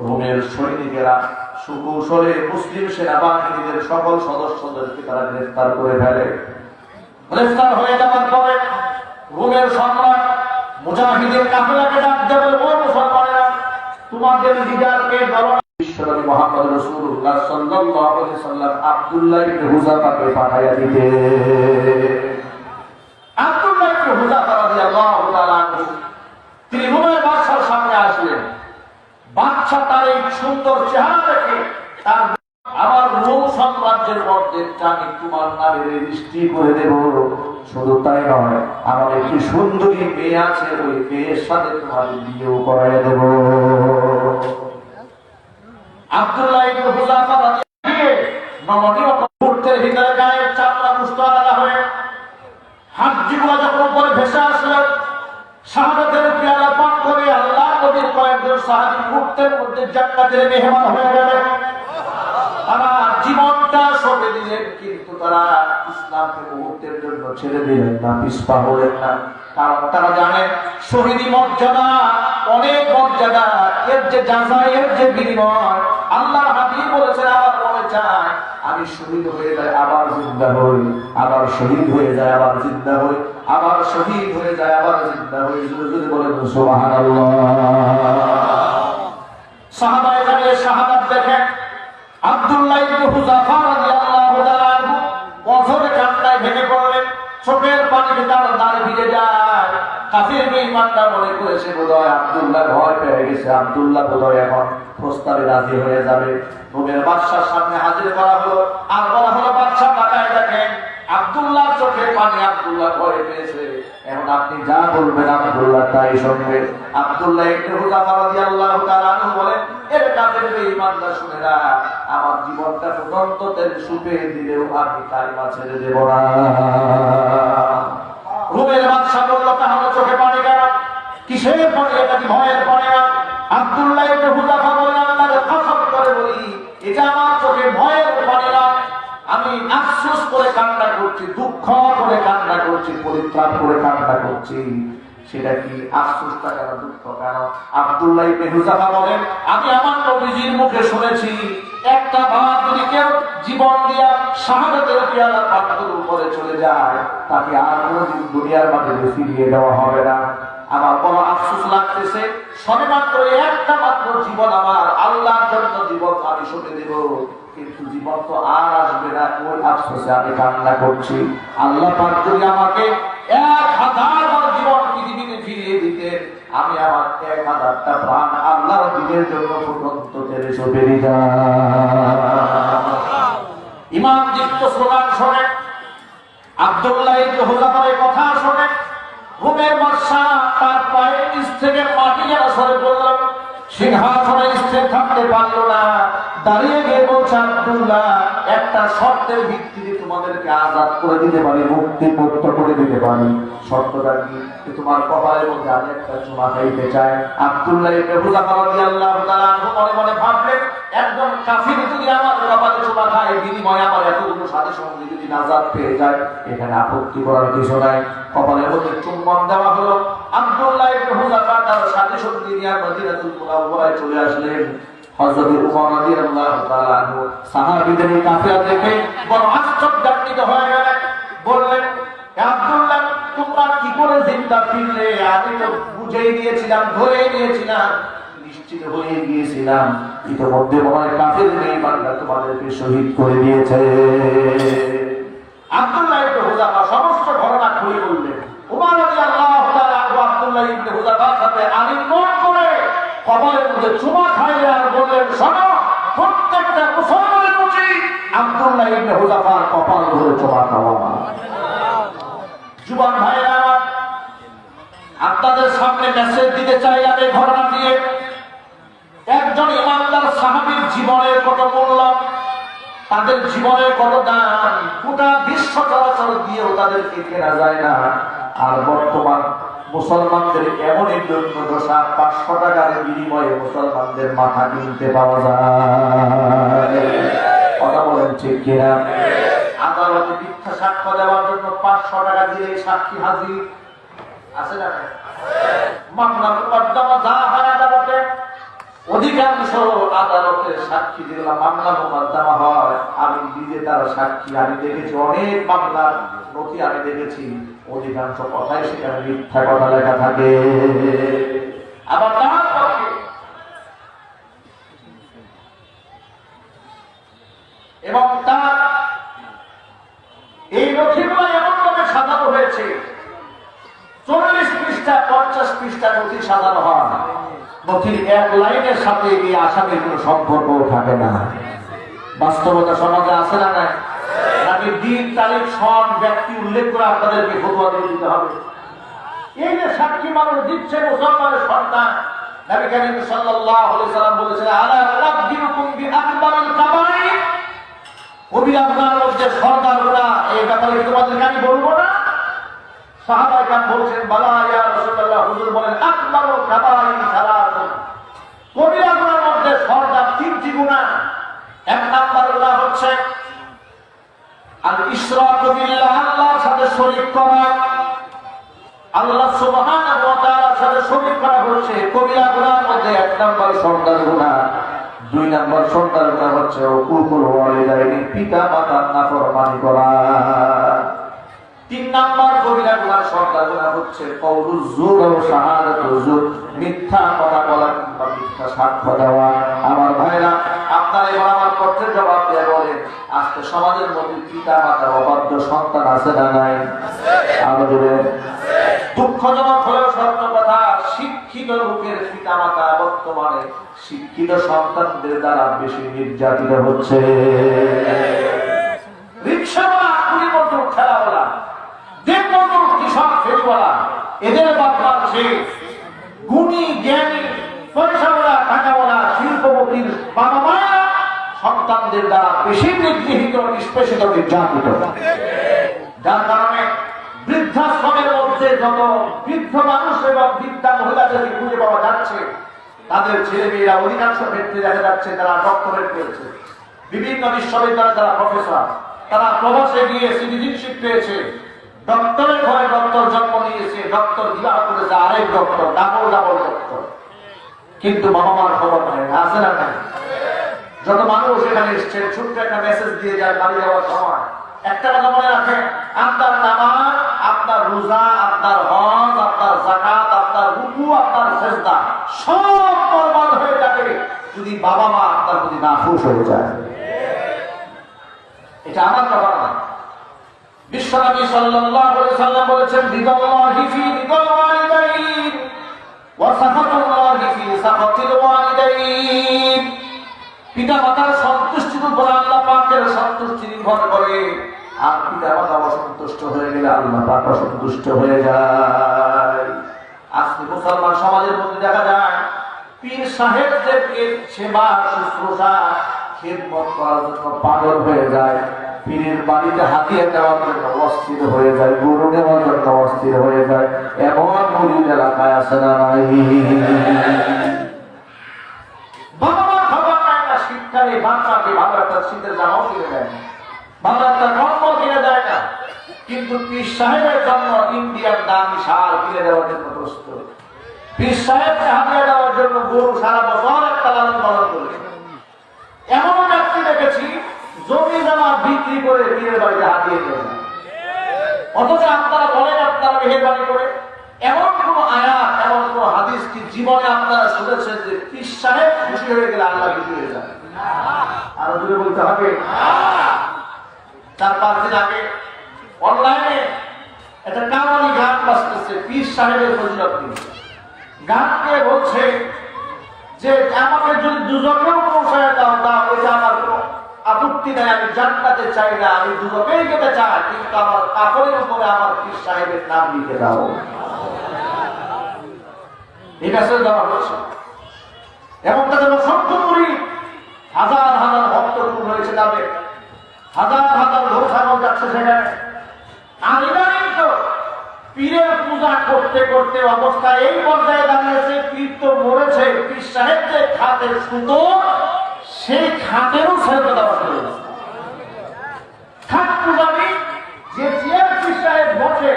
রোমের সৈনিকেরা সুকৌশলে মুসলিম সেনাবাহিনীদের সকল সদস্যদেরকে তারা গ্রেফতার করে ফেলে। গ্রেফতার হয়ে যাওয়ার পরে রোমের সম্রাট মুজাহিদের কাফেলাকে ডাক দেবে, ও মুসলমানেরা, তোমাদের লিডারকে বলো। বিশ্বনবী মুহাম্মদ রাসূলুল্লাহ সাল্লাল্লাহু আলাইহি সাল্লাম আব্দুল্লাহ ইবনে হুযাফাকে পাঠাইয়া দিতে। আব্দুল্লাহ ইবনে হুযাফা রাদিয়াল্লাহু তাআলা আনহু তিনি রোমের বাদশার সামনে আসলেন। বাদশা তার এই সুন্দর চেহারা দেখে তার আমার রোম সাম্রাজ্যের মধ্যে আমি তোমার নামে রেজিস্ট্রি করে দেব। শুধু তাই নয়, আমার একটি সুন্দরী মেয়ে আছে, ওই মেয়ের সাথে তোমার বিয়েও করাইয়া দেব। আব্দুল্লাহ ইবনে হুযাফা নমনীয় মুহূর্তের ভিতরে গায়ের চামড়া মুষ্ট আলাদা হয়ে হাড়গুলো যখন উপরে ভেসে আসলো, শাহাদাতের পেয়ালা পান করে আল্লাহ নবীর কয়েকজন সাহাবী মুহূর্তের মধ্যে জান্নাতের মেহমান হয়ে গেলেন। তারা জীবনটা সঁপে দিলেন, কিন্তু তারা ইসলামকে মুহূর্তের জন্য ছেড়ে দিলেন না, পিছপা হলেন না। কারণ তারা জানেন শহীদি মর্যাদা অনেক মর্যাদা, এর যে জাযা, এর যে বিনিময়। আল্লাহর হাবিব বলেছেন, আমার মনে চায় আমি শহীদ হয়ে যাই আবার জিন্দা হই, আবার শহীদ হয়ে যায় আবার জিন্দা হই, আবার শহীদ হয়ে যায় আবার জিন্দা হই। যদি বলেন সুবহানাল্লাহ। সাহাবায়ে কেরামের শাহাদাত দেখেন আব্দুল্লাহ ইবনে হুযাফা রাদিয়াল্লাহু তাআলা আনহু অঝরে কান্নায় ভেঙে পড়লেন। চোখের পানিতে তার দাঁড় ভিজে যায়। কাফির বেঈমানরা মনে করেছে বোধহয় আব্দুল্লাহ ভয় পেয়ে গেছে, আব্দুল্লাহ বোধহয় এখন প্রস্তাবে রাজি হয়ে যাবে। রোমের বাদশার সামনে হাজির করা হলো, আর বলা হলো বাদশা তাকায় দেখেন আব্দুল্লাহর চোখে পানি, আব্দুল্লাহ ভয় পেয়েছে। এখন আপনি যা বলবেন আব্দুল্লাহ তাই শুনবে। আব্দুল্লাহ ইবনে হুযাফা রাদিয়াল্লাহু তাআলা আনহু বলেন, এর কাফির বেঈমানরা শুনেরা আমার জীবনটা ফুটন্ত তেল সুপে দিলেও আমি কালিমা ছেড়ে দেব না। রোমের বাদশা বলল, তাহলে চোখে পানি কেন? কিসের পানি? এটা কি ভয়ের পানি না? আব্দুল্লাহ ইবনে হুযাফা বলেন, আল্লাহর কসম করে বলি এটা আমার চোখে ভয়ের পানি না। আমি আফসোস করে কান্না করছি, দুঃখ করে কান্না করছি, পরিত্রাণ করে কান্না করছি। সেটা কি আফসোসটা কেন, দুঃখ কেন? আব্দুল্লাহ ইবনে হুযাফা বলেন, আমি আমার নবীজির মুখে শুনেছি একটা বার যদি কেউ জীবন দিয়া শাহাদাতের পেয়ালা পান করে উপরে চলে যায়, তাকে আর কোনোদিন দুনিয়ার মাঝে ফিরিয়ে দেওয়া হবে না। আমার বড় আফসোস লাগতেছে, সবেমাত্র একটা মাত্র জীবন আমার আল্লাহর জন্য জীবন আমি শুনে দেব, কিন্তু জীবন তো আর আসবে না। ওই আফসোসে আমি কান্না করছি। আল্লাহ পাক যদি আমাকে 1000 বার জীবন পৃথিবীতে ফিরিয়ে দিতে, আমি আমার 1000টা প্রাণ আল্লাহর দ্বীনের জন্য ফুটন্ত তেলে সঁপে দিতাম। ইমাম দীপ্ত স্লোগান শোনে, আব্দুল্লাহ ইবনে হুযাফার কথা শোনে, রোমের বাদশা তার পায়ের নিচ থেকে মাটি যেন সরে পড়ল, সিংহাসনে স্থির থাকতে পারল না। দাঁড়িয়ে গিয়ে বলছে, আব্দুল্লাহ একটা শর্তের ভিত্তিতে তোমাদেরকে আজাদ করে দিতে পারি, মুক্তি মুক্ত করে দিতে পারি। শর্তটা কি? তোমার কপালের মধ্যে আমি একটা চুমা খাইতে চাই। আব্দুল্লাহ ইবনে হুযাফা রাদিয়াল্লাহু তাআলা মনে মনে ভাবলেন, একজন কাফির যদি আমার কপালে চুমা খায়, বিনিময়ে আমার এতগুলো সাথে সঙ্গে যদি নাজাত পেয়ে যায়, এখানে আপত্তি করার কিছু নাই। কপালের মধ্যে চুম্বন দেওয়া হলো। আব্দুল্লাহ ইবনে হুযাফা তার সাথে সঙ্গে নিয়ে মদিনাতুল মুনাওয়ারায় চলে আসলেন। হযরত উমর রাদিয়াল্লাহু তাআলা আনহু সাহাবীদের এই কাফিরা দেখে বড় আশ্চর্যান্বিত হয়ে গেলেন। বললেন, আব্দুল্লাহ, তোমরা কি করে জিন্দা ফিরলে? আমি তো বুঝেই দিয়েছিলাম, ধরেই নিয়েছিলাম, নিশ্চিত হয়ে গিয়েছিলাম ইতিমধ্যে মনে হয় কাফের বেঈমানরা তোমাদেরকে শহীদ করে দিয়েছে। আব্দুল্লাহ ইবনে হুযাফা সমস্ত ঘটনা খুলে বললেন। উমর রাদিয়াল্লাহু তাআলা আনহু আব্দুল্লাহ ইবনে হুযাফার সাথে আলিঙ্গন করে কপালের মধ্যে চুমা খাইলেন আর বললেন, শোনো, প্রত্যেকটা মুসলমানের উচিত আব্দুল্লাহ ইবনে হুযাফার কপাল ধরে চুমা খাওয়া। যুবক ভাইরা, আপনাদের সামনে মেসেজ দিতে চাই আমি ঘটনা দিয়ে। একজন ইমানদার সাহাবীর জীবনের কত মূল্য, তাদের জীবনের কত দাম, গোটা বিশ্ব চলাচল দিয়েও তাদেরকে কেনা যায় না। আর বর্তমান মুসলমানদের এমন এক দশা, 500 টাকার বিনিময়ে মুসলমানদের মাথা কিনতে পাওয়া যায়। কথা বলেন ঠিক কিনা? আদালতে মিথ্যা সাক্ষ্য দেওয়ার জন্য 500 টাকা দিয়ে সাক্ষী হাজির আছে না? মামলা মোকদ্দমা যা হয় আদালতে, অধিকাংশ আদালতের সাক্ষী যেগুলো মামলা মোকদ্দমা হয়, আমি নিজে তার সাক্ষী, আমি দেখেছি অনেক মামলার নথি, আমি দেখেছি অধিকাংশ কথাই সেখানে মিথ্যা কথা লেখা থাকে। আবার তার পক্ষে এবং তার এই নথিগুলো এমন ভাবে সাজানো হয়েছে, 40 পৃষ্ঠা 50 পৃষ্ঠা নথি সাজানো হয়, নথির এক লাইনের সাথে এই আসামির কোনো সম্পর্ক থাকে না। বাস্তবতা সমাজে আছে না নাই? নাকি দিন তারিখ সন ব্যক্তি উল্লেখ করে আপনাদেরকে ফতোয়া দিয়ে দিতে হবে? এই যে সাক্ষী মানুষ দিচ্ছে মুসলমানের সন্তান, নবী করিম সাল্লাল্লাহু আলাইহি সাল্লাম বলেছেন, আলা উনাব্বিউকুম বিআকবারিল কাবাইর, কবিরা গুনাহের মধ্যে সরদার গুনাহ, এই ব্যাপারে তোমাদেরকে আমি বলবো না? সাহাবায়ে কেরাম বলছেন, বালা ইয়া রাসূলুল্লাহ, হুজুর বলেন, আকবারুল কাবাইর সালাতুন, কবিরা গুনাহের মধ্যে সরদার 3টি গুনাহ। এক নাম্বার গুনাহ হচ্ছে আল ইশরাকু বিল্লাহ, আল্লাহর সাথে শরীক করা। আল্লাহ সুবহানাহু ওয়া তাআলার সাথে শরীক করা হচ্ছে কবিরা গুনাহের মধ্যে 1 নাম্বার সরদার গুনাহ। 2 নাম্বার সরদার গুনাহ হচ্ছে উকুকুল ওয়ালিদাইনি, পিতা মাতার নাফরমানি করা। 3 নাম্বার কবিরা গুনাহ সরদার গুনাহ হচ্ছে কওলুজ যুর ও শাহাদাতুজ যুর, মিথ্যা কথা বলা কিংবা মিথ্যা সাক্ষ্য দেওয়া। আমার ভাইরা, আপনারা এবার আমার প্রশ্নের জবাব দিয়ে বলেন, আজকে সমাজের মধ্যে পিতা মাতার অবাধ্য সন্তান আছে না নাই? আমাদের দুঃখজনক হলেও সত্য কথা, শিক্ষিত লোকের পিতা মাতা বর্তমানে শিক্ষিত সন্তানদের দ্বারা বেশি নির্যাতিত হচ্ছে। রিকশাওয়ালা, কুলি মজদুর, ঠেলাওয়ালা, দিন মজদুর, কৃষক, ফেরিওয়ালা, এদের বাপমার চেয়ে গুণী জ্ঞানী পয়সাওয়ালা, টাকাওয়ালা, শিল্পপতির বাবা মা সন্তানদের দ্বারা বেশি নিগৃহীত, নিষ্পেষিত, নির্যাতিত। যার কারণে বৃদ্ধাশ্রমের মধ্যে যত বৃদ্ধ মানুষ এবং বৃদ্ধা মহিলাদেরকে খুঁজে পাওয়া যাচ্ছে, তাদের ছেলে মেয়েরা অধিকাংশ ক্ষেত্রে দেখা যাচ্ছে তারা ডক্টরেট পেয়েছে, বিভিন্ন বিশ্ববিদ্যালয়ে তারা প্রফেসর, তারা প্রবাসে গিয়ে সিটিজেনশিপ পেয়েছে, ডক্টরের ঘরে ডক্টর জন্ম নিয়েছে, ডক্টর বিবাহ করেছে আরেক ডক্টর, ডাবল ডাবল ডক্টর, কিন্তু বাবা মার খবর নেই। আছে না নাই? যত মানুষ এখানে এসছে, ছোট্ট একটা মেসেজ দিয়ে যায় বাড়ি যাওয়ার সময়, একটা কথা মনে রাখেন, আপনার নামাজ, আপনার রোজা, আপনার হজ, আপনার যাকাত, আপনার রুকু, আপনার সিজদা সব বরবাদ হয়ে যাবে যদি বাবা মা আপনার প্রতি নাখুশ হয়ে যায়। এটা আমার কথা না, বিশ্বনবী সাল্লাল্লাহু আলাইহি সাল্লাম বলেছেন, রিদাল্লাহি ফি রিদাল ওয়ালিদাইন ওয়া সাখাতুল্লাহি ফি সাখাতিল ওয়ালিদাইন। পিতা মাতার সন্তুষ্টির উপর আল্লাহ পাকের সন্তুষ্টি নির্ভর করে, আর পিতা মাতা অসন্তুষ্ট হয়ে গেলে আল্লাহ পাক অসন্তুষ্ট হয়ে যায়। আজকে মুসলমান সমাজের মধ্যে দেখা যায় পীর সাহেবদেরকে সেবা শুশ্রূষা খেদমত করার জন্য পাগল হয়ে যায়, পীরের বাড়িতে হাতিয়ে দেওয়ার জন্য অস্থির হয়ে যায়, গরু নেওয়ার জন্য অস্থির হয়ে যায়, এমন মুরিদ এলাকায় আছে না নাই? বাবা খবর নাই না, শীতকালে বাচ্চাকে ভালো একটা শীতের জামাও কিনে দেয় না, ভালো একটা কম্বল কিনে দেয় না, কিন্তু পীর সাহেবের জন্য ইন্ডিয়ান দামি শাল কিনে দেওয়ার জন্য প্রস্তুত। পীর সাহেবকে হাতিয়ে দেওয়ার জন্য গরু সারা বছর একটা লালন পালন করেছে। এমন ব্যক্তি দেখেছি জমি জমা বিক্রি করে পীরের বাড়িতে হাতিয়ে দেয় না। অথচ আপনারা বলেন আপনারা মেহেরবানি করে, এমন কোন আয়াত, এমন কোন হাদিস কি জীবনে আপনারা শুনেছেন যে পীর সাহেব খুশি হয়ে গেলে আল্লাহ খুশি হয়ে যায়? আরো দূরে বলতে হবে। 4-5 দিন আগে অনলাইনে একটা কাওয়ালি গান বাজতেছে, পীর সাহেবের ফজিলত নিয়ে। গানকে বলছে যে আমাকে যদি দুজকেও পৌঁছায় দাও, এটা আমার কোনো আপত্তি নাই, আমি জান্নাতে চাই না, আমি দুজকেই যেতে চাই, কিন্তু আমার কাপড়ের উপরে আমার পীর সাহেবের নাম লিখে দাও। এই মেসেজ দেওয়া হচ্ছে। এবং তাদের অসংখ্য মুরিদ, হাজার হাজার ভক্ত পূর্ণ হয়েছে, তাদের হাজার হাজার লোক ছাগল যাচ্ছে সেখানে। আর ইদানিং তো পীরের পূজা করতে করতে অবস্থা এই পর্যায়ে দাঁড়িয়েছে, পীর তো মরেছে, পীর সাহেব যে খাটের সুতো, সেই খাটেরও সেজদা দেওয়া শুরু হয়েছে। খাট পূজারী যে চেয়ার পীর সাহেব বসে,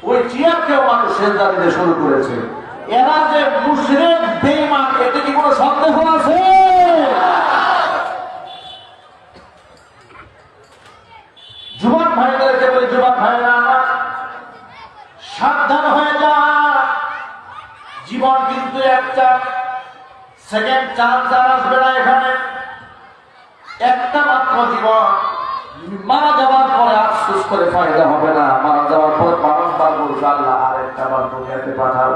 ওই চেয়ারকেও মানুষ সেজদা দিতে শুরু করেছে। এরা যে মুশরিক বেঈমান, এতে কি কোনো সন্দেহ আছে? যুবক ভাইদেরকে বলি, যুবক ভাইরা সাবধান হয়ে যা। জীবন কিন্তু একটা সেকেন্ড চান্স আর আসবে না এখানে। একটা মাত্র জীবন, মারা যাওয়ার পরে আফসোস করে ফায়দা হবে না। মারা যাওয়ার পর বারংবার বলবে আল্লাহ আরেকটা বার দুনিয়াতে পাঠাও,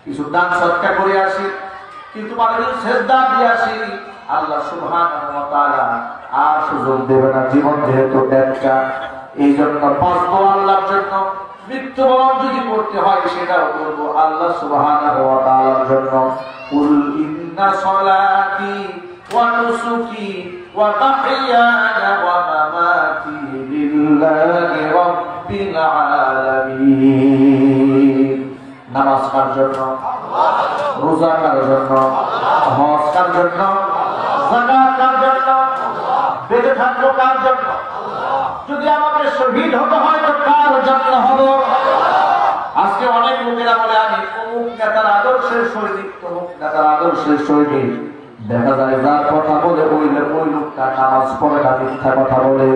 কিছু দান সৎকার করে আসি, কিন্তু মানে সেজদা দিয়ে আসি, আল্লাহ সুবহানাহু ওয়া তাআলা আর সুযোগ দেবে না। জীবন যেহেতু একটা, এই জন্য বাঁচবো আল্লাহর জন্য, মৃত্যুবরণ যদি করতে হয় সেটাও করবো আল্লাহ সুবহানাহু ওয়া তাআলার জন্য। কুল ইন্না সলাতি ওয়া নুসুকি ওয়া তাহিয়ায়া ওয়া মামাতি লিল্লাহি রাব্বিল আলামিন। নামাজ কার জন্য? রোজা কার জন্য? হজ কার জন্য? যাকাত কার জন্য? বেঁচে থাকবো কার জন্য? যদি আমাকে শহীদ হতে হয় তো কার জন্য হবো? আজকে অনেক লোকেরা বলে আমি অমুক নেতার আদর্শের সৈনিক, তমুক নেতার আদর্শের সৈনিক। দেখা যায় যার কথা বলে ওই লোকটা নামাজ পড়ে না, মিথ্যা কথা বলে,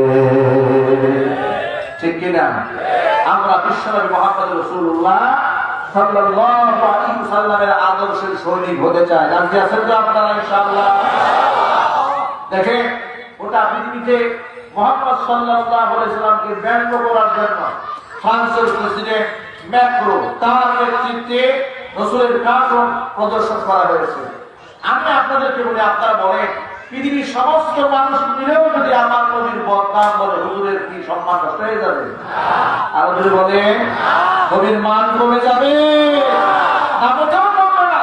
ঠিক কিনা? আমরা বিশ্বনবী মুহাম্মদ রাসূলুল্লাহ সাল্লাল্লাহু আলাইহি ওয়াসাল্লামের আদর্শের সৈনিক হতে চাই। রাজি আছেন তো আপনারা ইনশাআল্লাহ? দেখেন, ওটা পৃথিবীতে মুহাম্মদ সাল্লাল্লাহু আলাইহি ওয়াসাল্লামকে ব্যঙ্গ করার জন্য ফ্রান্সের প্রেসিডেন্ট ম্যাক্রো, তার নেতৃত্বে রাসূলের কার্টুন প্রদর্শন করা হয়েছে। আমি আপনাদেরকে বলি, আপনারা বলেন পৃথিবীর সমস্ত মানুষ মিলেও যদি আমার নবীর বদনাম বলে, হুজুরের কি সম্মান নষ্ট হয়ে যাবে? আর যদি বলে নবীর মান কমে যাবে? না, মোটেও কমবে না।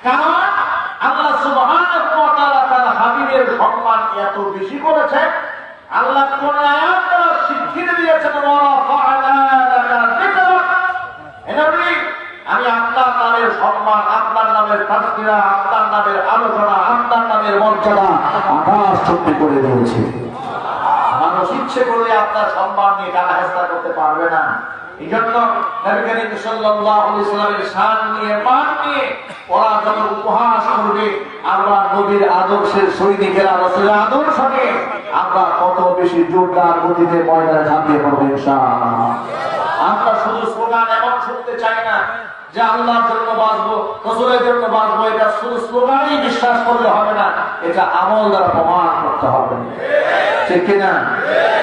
কারণ আল্লাহ সুবহানাহু ওয়া তাআলা তার হাবিবের সম্মান এত বেশি করেছেন। আল্লাহ কোন আয়াত দ্বারা স্বীকৃতি দিয়েছেন, আমি আপনার নামের সম্মান, আপনার নামের তাসবিহ, আপনার নামের আলোচনা, আপনার নামের মর্যাদা আকাশ চুক্তি করে দিয়েছে। মানুষ ইচ্ছে করলে আপনার সম্মান নিয়ে টাকা হেস্তা করতে পারবে না। এই জন্য নবী করিম সাল্লাল্লাহু আলাইহি ওয়াসাল্লামের শান নিয়ে, মান নিয়ে ওরা যখন উপহাস করবে, আমরা নবীর আদর্শের সৈনিকেরা রাসূলের আদর্শ নিয়ে আমরা কত বেশি জোরদার গতিতে ময়দানে ঝাঁপিয়ে পড়ব ইনশাআল্লাহ। আমরা শুধু স্লোগান এমন শুনতে চাই না যে আল্লাহর জন্য বাঁচবো, রাসূলের জন্য বাঁচবো, এটা শুধু স্লোগানই বিশ্বাস করলে হবে না, এটা আমল দ্বারা প্রমাণ করতে হবে, ঠিক কিনা?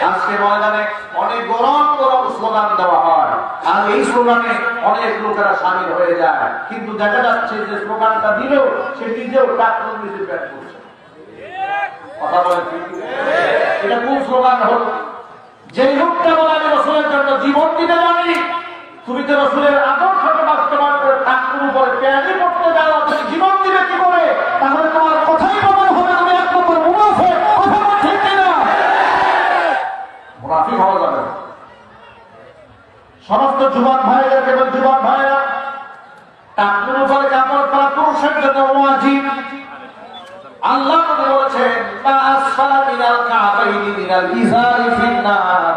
আজকে ময়দানে অনেক গরম গরম স্লোগান দেওয়া হয়, আর এই স্লোগানে অনেক লোকেরা শামিল হয়ে যায়, কিন্তু দেখা যাচ্ছে যে স্লোগানটা দিলেও সে নিজেও টাকা নিজে ব্যাট করছে। কথা বলে এটা কোন স্লোগান হলো? যে লোকটা বলে আমি রাসূলের জন্য জীবন দিতে জানি, তুমি তো রাসূলের আদর্শকে বাস্তবায়ন করে ঠাকুর উপরে পেয়াজি করতে যাও, তুমি জীবন দিবে কি করে? তাহলে তোমার কথাই প্রমাণ হবে তুমি এক নম্বর মুনাফিক। কথা ঠিক কিনা? পরপুরুষের জন্য ওয়াজিব। আল্লাহ বলেছেন মা আসফালা মিনাল কাবাইনি মিনাল ইজারি ফিন্নার,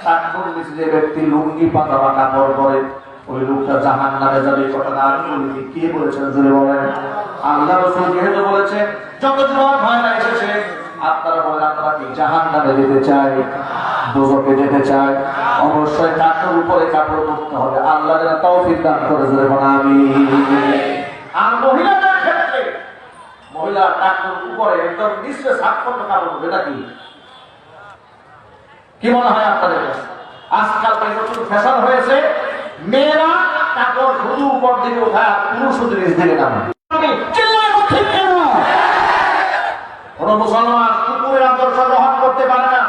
তাকবুর নিচে যে ব্যক্তি লুঙ্গি পাজামা কাপড় পরে ওই লোকটা জাহান্নামে যাবে। কথাটা আমি বলিনি, কে বলেছেন জোরে বলেন? আল্লাহ রাসূল যেহেতু বলেছেন, যত যুবক ভাইরা এসেছে আপনারা বলেন আমরা কি জাহান্নামে যেতে চাই, দোজখে যেতে চাই? অবশ্যই কাপড়ের উপরে কাপড় পরতে হবে। আল্লাহ যেন তৌফিক দান করে জোরে বলেন আমিন। আর মহিলাদের ক্ষেত্রে মহিলা কাপড়ের উপরে একদম নিচে সাতপন্ন কাপড়, এটা কি মনে হয় আপনাদের কাছে? আজকাল নতুন ফ্যাশন হয়েছে, মেয়েরা কাপড় শুধু উপর দিকে উঠায়, পুরুষ শুধু নিচ দিকে নামায়। কোন মুসলমান কুকুরের আদর্শ গ্রহণ করতে পারে না।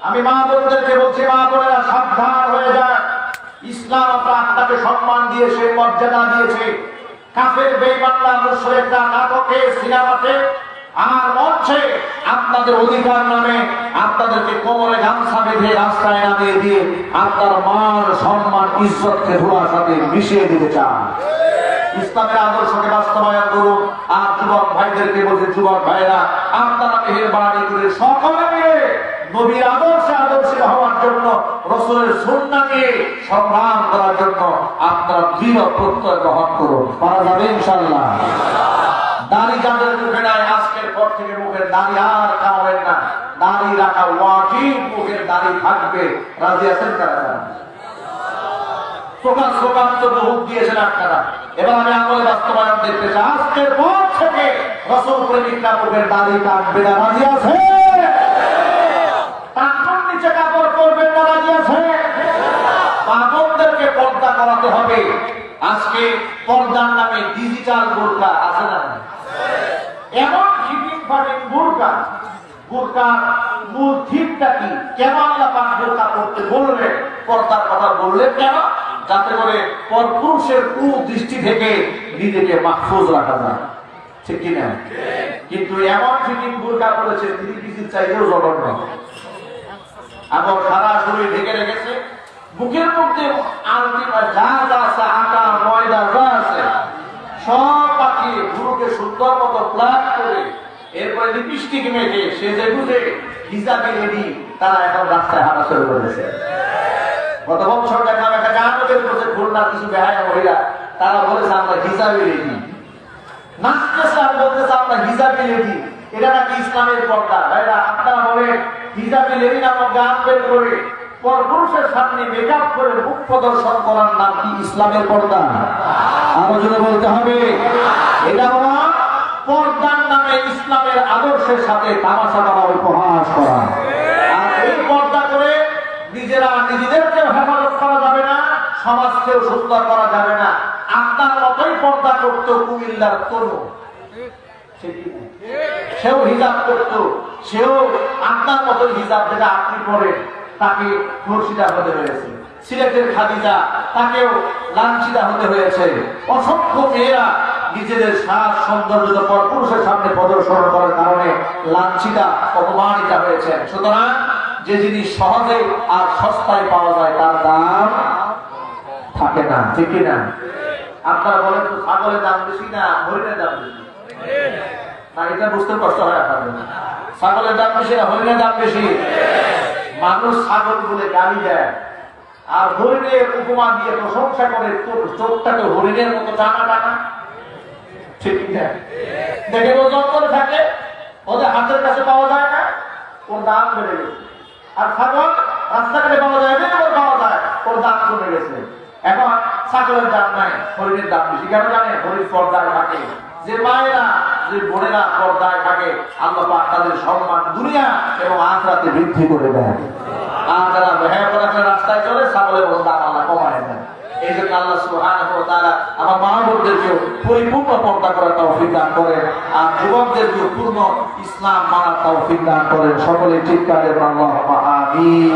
আমি মা বোনদেরকে বলছি, মা বোনেরা সাবধান হয়ে যায়। ইসলাম আপনাকে সম্মান দিয়েছে, মর্যাদা দিয়েছে। কাফের বেঈমানরা মুশরিকরা নাটকে, সিনেমাতে আর মঞ্চে আপনাদের অধিকার নামে আপনাদেরকে কোমরে গামছা বেঁধে রাস্তায় নামিয়ে দিয়ে আপনার মান সম্মান ইজ্জতকে ধোঁয়ার সাথে মিশিয়ে দিতে চান। ইসলামের আদর্শকে বাস্তবায়ন করুন। আর যুবক ভাইদেরকে বলছে, যুবক ভাইরা আপনারা মেহেরবানি করে সকলে মিলে নবীর আদর্শে আদর্শিত হওয়ার জন্য, রাসূলের সুন্নাহ নিয়ে সংগ্রাম করার জন্য আপনারা দৃঢ় প্রত্যয় গ্রহণ করুন। পারা যাবে ইনশাআল্লাহ। দাড়ি যাদের মুখে নাই, আজকের পর থেকে মুখের দাড়ি আর কামাবেন না। দাড়ি রাখা ওয়াজিব, মুখের দাড়ি থাকবে। রাজি আছেন কারা? স্লোগান তো বহুত দিয়েছেন আপনারা, এবার আমি আমলে বাস্তবায়ন দেখতে চাই। আজকের পর থেকে রাসূল প্রেমিকরা মুখের দাড়ি কাটবে না। রাজি আছে? টাকনুর নিচে কাপড় পরবেন না। রাজি আছে? পাগলদেরকে পর্দা করাতে হবে। আজকে পর্দার নামে ডিজিটাল বোরকা আছে না? এমন ফিটিং ফাটিং বোরকা, বোরকার মূল থিমটা কি? কেন আল্লাহ পাক বোরকা পড়তে বললেন, পর্দার কথা বললেন কেন? যাতে করে পরপুরুষের কুদৃষ্টি থেকে নিজেকে মাহফুজ রাখা যায়। ঠিক কিনা? কিন্তু এমন ফিটিং বোরকা পড়েছে, তিনি পিছিয়ে চাইলেও জঘন্য। আবার সারা শরীর ঢেকে রেখেছে, বুকের মধ্যে আলটিমা যা যা আছে, আটা ময়দা যা আছে সব পাঠিয়ে গুরুকে সুন্দর মতো প্লাগ করে এরপরে লিপস্টিক মেখে সেজে গুজে হিজাবি রেডি তারা এখন রাস্তায় হাঁটা শুরু করেছে। গত বছর দেখলাম একটা গান বের করেছে, খুলনার কিছু বেহায়া মহিলা, তারা বলেছে আমরা হিজাবি রেডি, নাচতেছে আর বলতেছে আমরা হিজাবি রেডি। এটা নাকি ইসলামের পর্দা। ভাইরা আপনারা বলেন, হিজাবি রেডি নামক গান বের করে পরপুরুষের সামনে মেকআপ করে মুখ প্রদর্শন করার নাম কি ইসলামের পর্দা? আরো জোরে বলতে হবে। এটা হলো পর্দার নামে ইসলামের আদর্শের সাথে তামাশা করা, উপহাস করা। আর এই পর্দা করে নিজেরা নিজেদেরকে হেফাজত করা যাবে না, সমাজকেও সুন্দর করা যাবে না। আপনার মতোই পর্দা করতো কুমিল্লার তনু, সেও হিজাব করতো, সেও আপনার মতোই হিজাব যেটা আপনি পরেন তাকে ধর্ষিতা হতে হয়েছে। সিলেটের খাদিজা, তাকেও লাঞ্ছিতা হতে হয়েছে। অসংখ্য মেয়েরা নিজেদের সাজ সৌন্দর্য পরপুরুষের সামনে প্রদর্শন করার কারণে লাঞ্ছিতা, অপমানিতা হয়েছে। সুতরাং যে জিনিস সহজে আর সস্তায় পাওয়া যায় তার দাম থাকে না। ঠিক না? আপনারা বলেন তো, ছাগলের দাম বেশি না হরিণের দাম বেশি? না, এটা বুঝতে কষ্ট হয় আপনাদের। ছাগলের দাম বেশি না হরিণের দাম বেশি? মানুষ ছাগল বলে গালি দেয় আর হরিণের উপমা দিয়ে প্রশংসা করে, তোর চোখটাকে হরিণের মতো টানা টানা। ঠিক না? দেখে ওজন করে থাকে, ওদের হাতের কাছে পাওয়া যায় না, ওর দাম বেড়ে গেছে। আর ছাগল রাস্তাঘাটে পাওয়া যায় না, ওর পাওয়া যায়, ওর দাম কমে গেছে। এখন ছাগলের দাম নাই, হরিণের দাম বেশি। কেন জানে? হরিণ পর্দায় থাকে। যে মায়েরা, যে বোনেরা পর্দায় থাকে, আল্লাহ পাক তাদের সম্মান দুনিয়া এবং আখিরাতে বৃদ্ধি করে দেয়। আর যারা বেহায়া করে রাস্তায় চলে, ছাগলের দাম আল্লাহ কমায় দেয়। এই জন্য আল্লাহ সুবহানাহু ওয়া তাআলা আমার মা বোনদেরকে পরিপূর্ণ পর্দা করার তৌফিক দান করেন, আর যুবকদেরকে পূর্ণ ইসলাম মানার তৌফিক দান করেন। সকলে চিৎকারে আল্লাহুম্মা আমিন।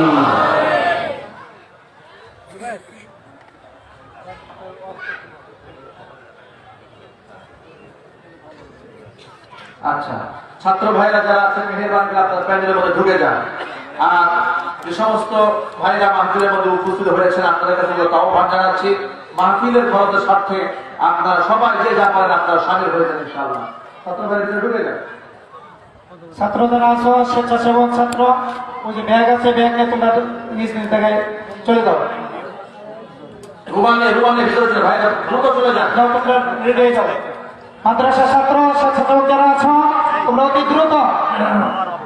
আচ্ছা, ছাত্র ভাইরা যারা আছেন মেহেরবান করে আপনার প্যান্ডেলের মধ্যে ঢুকে যান। আর যে সমস্ত ভাইরা মাহফিলের মধ্যে উপস্থিত হয়েছেন আপনাদের কাছে আহ্বান জানাচ্ছি, মাহফিলের খরচের স্বার্থে আপনারা সবাই যে যা পারেন আপনারা সামিল হয়ে যান ইনশাআল্লাহ। ছাত্রদের ভিতরে ঢুকে যান। ছাত্র যারা আছো, স্বেচ্ছাসেবক ছাত্র, ওই যে ব্যাগ আছে, ব্যাগ নিয়ে তোমরা নিজ নিজ জায়গায় চলে যাও। রুমানের ভিতরে চলে ভাই, দ্রুত চলে যান। যাও, তোমরা রেডি হয়ে যাও। মাদ্রাসা ছাত্র, স্বেচ্ছাসেবক যারা আছো, তোমরা অতি দ্রুত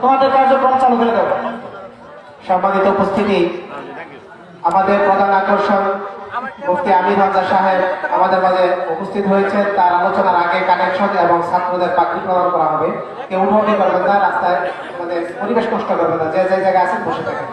তোমাদের কার্যক্রম চালু করে দাও। সম্মানিত উপস্থিতি, আমাদের প্রধান আকর্ষণ মুফতি আমির হামজা সাহেব আমাদের মাঝে উপস্থিত হয়েছে। তার আলোচনার আগে কানেকশন এবং ছাত্রদের পাখি প্রদান করা হবে। কেউ উঠোটি করবেন না, রাস্তায় মানে পরিবেশ নষ্ট করবেন না, যে যে জায়গায় আছেন বসে থাকেন।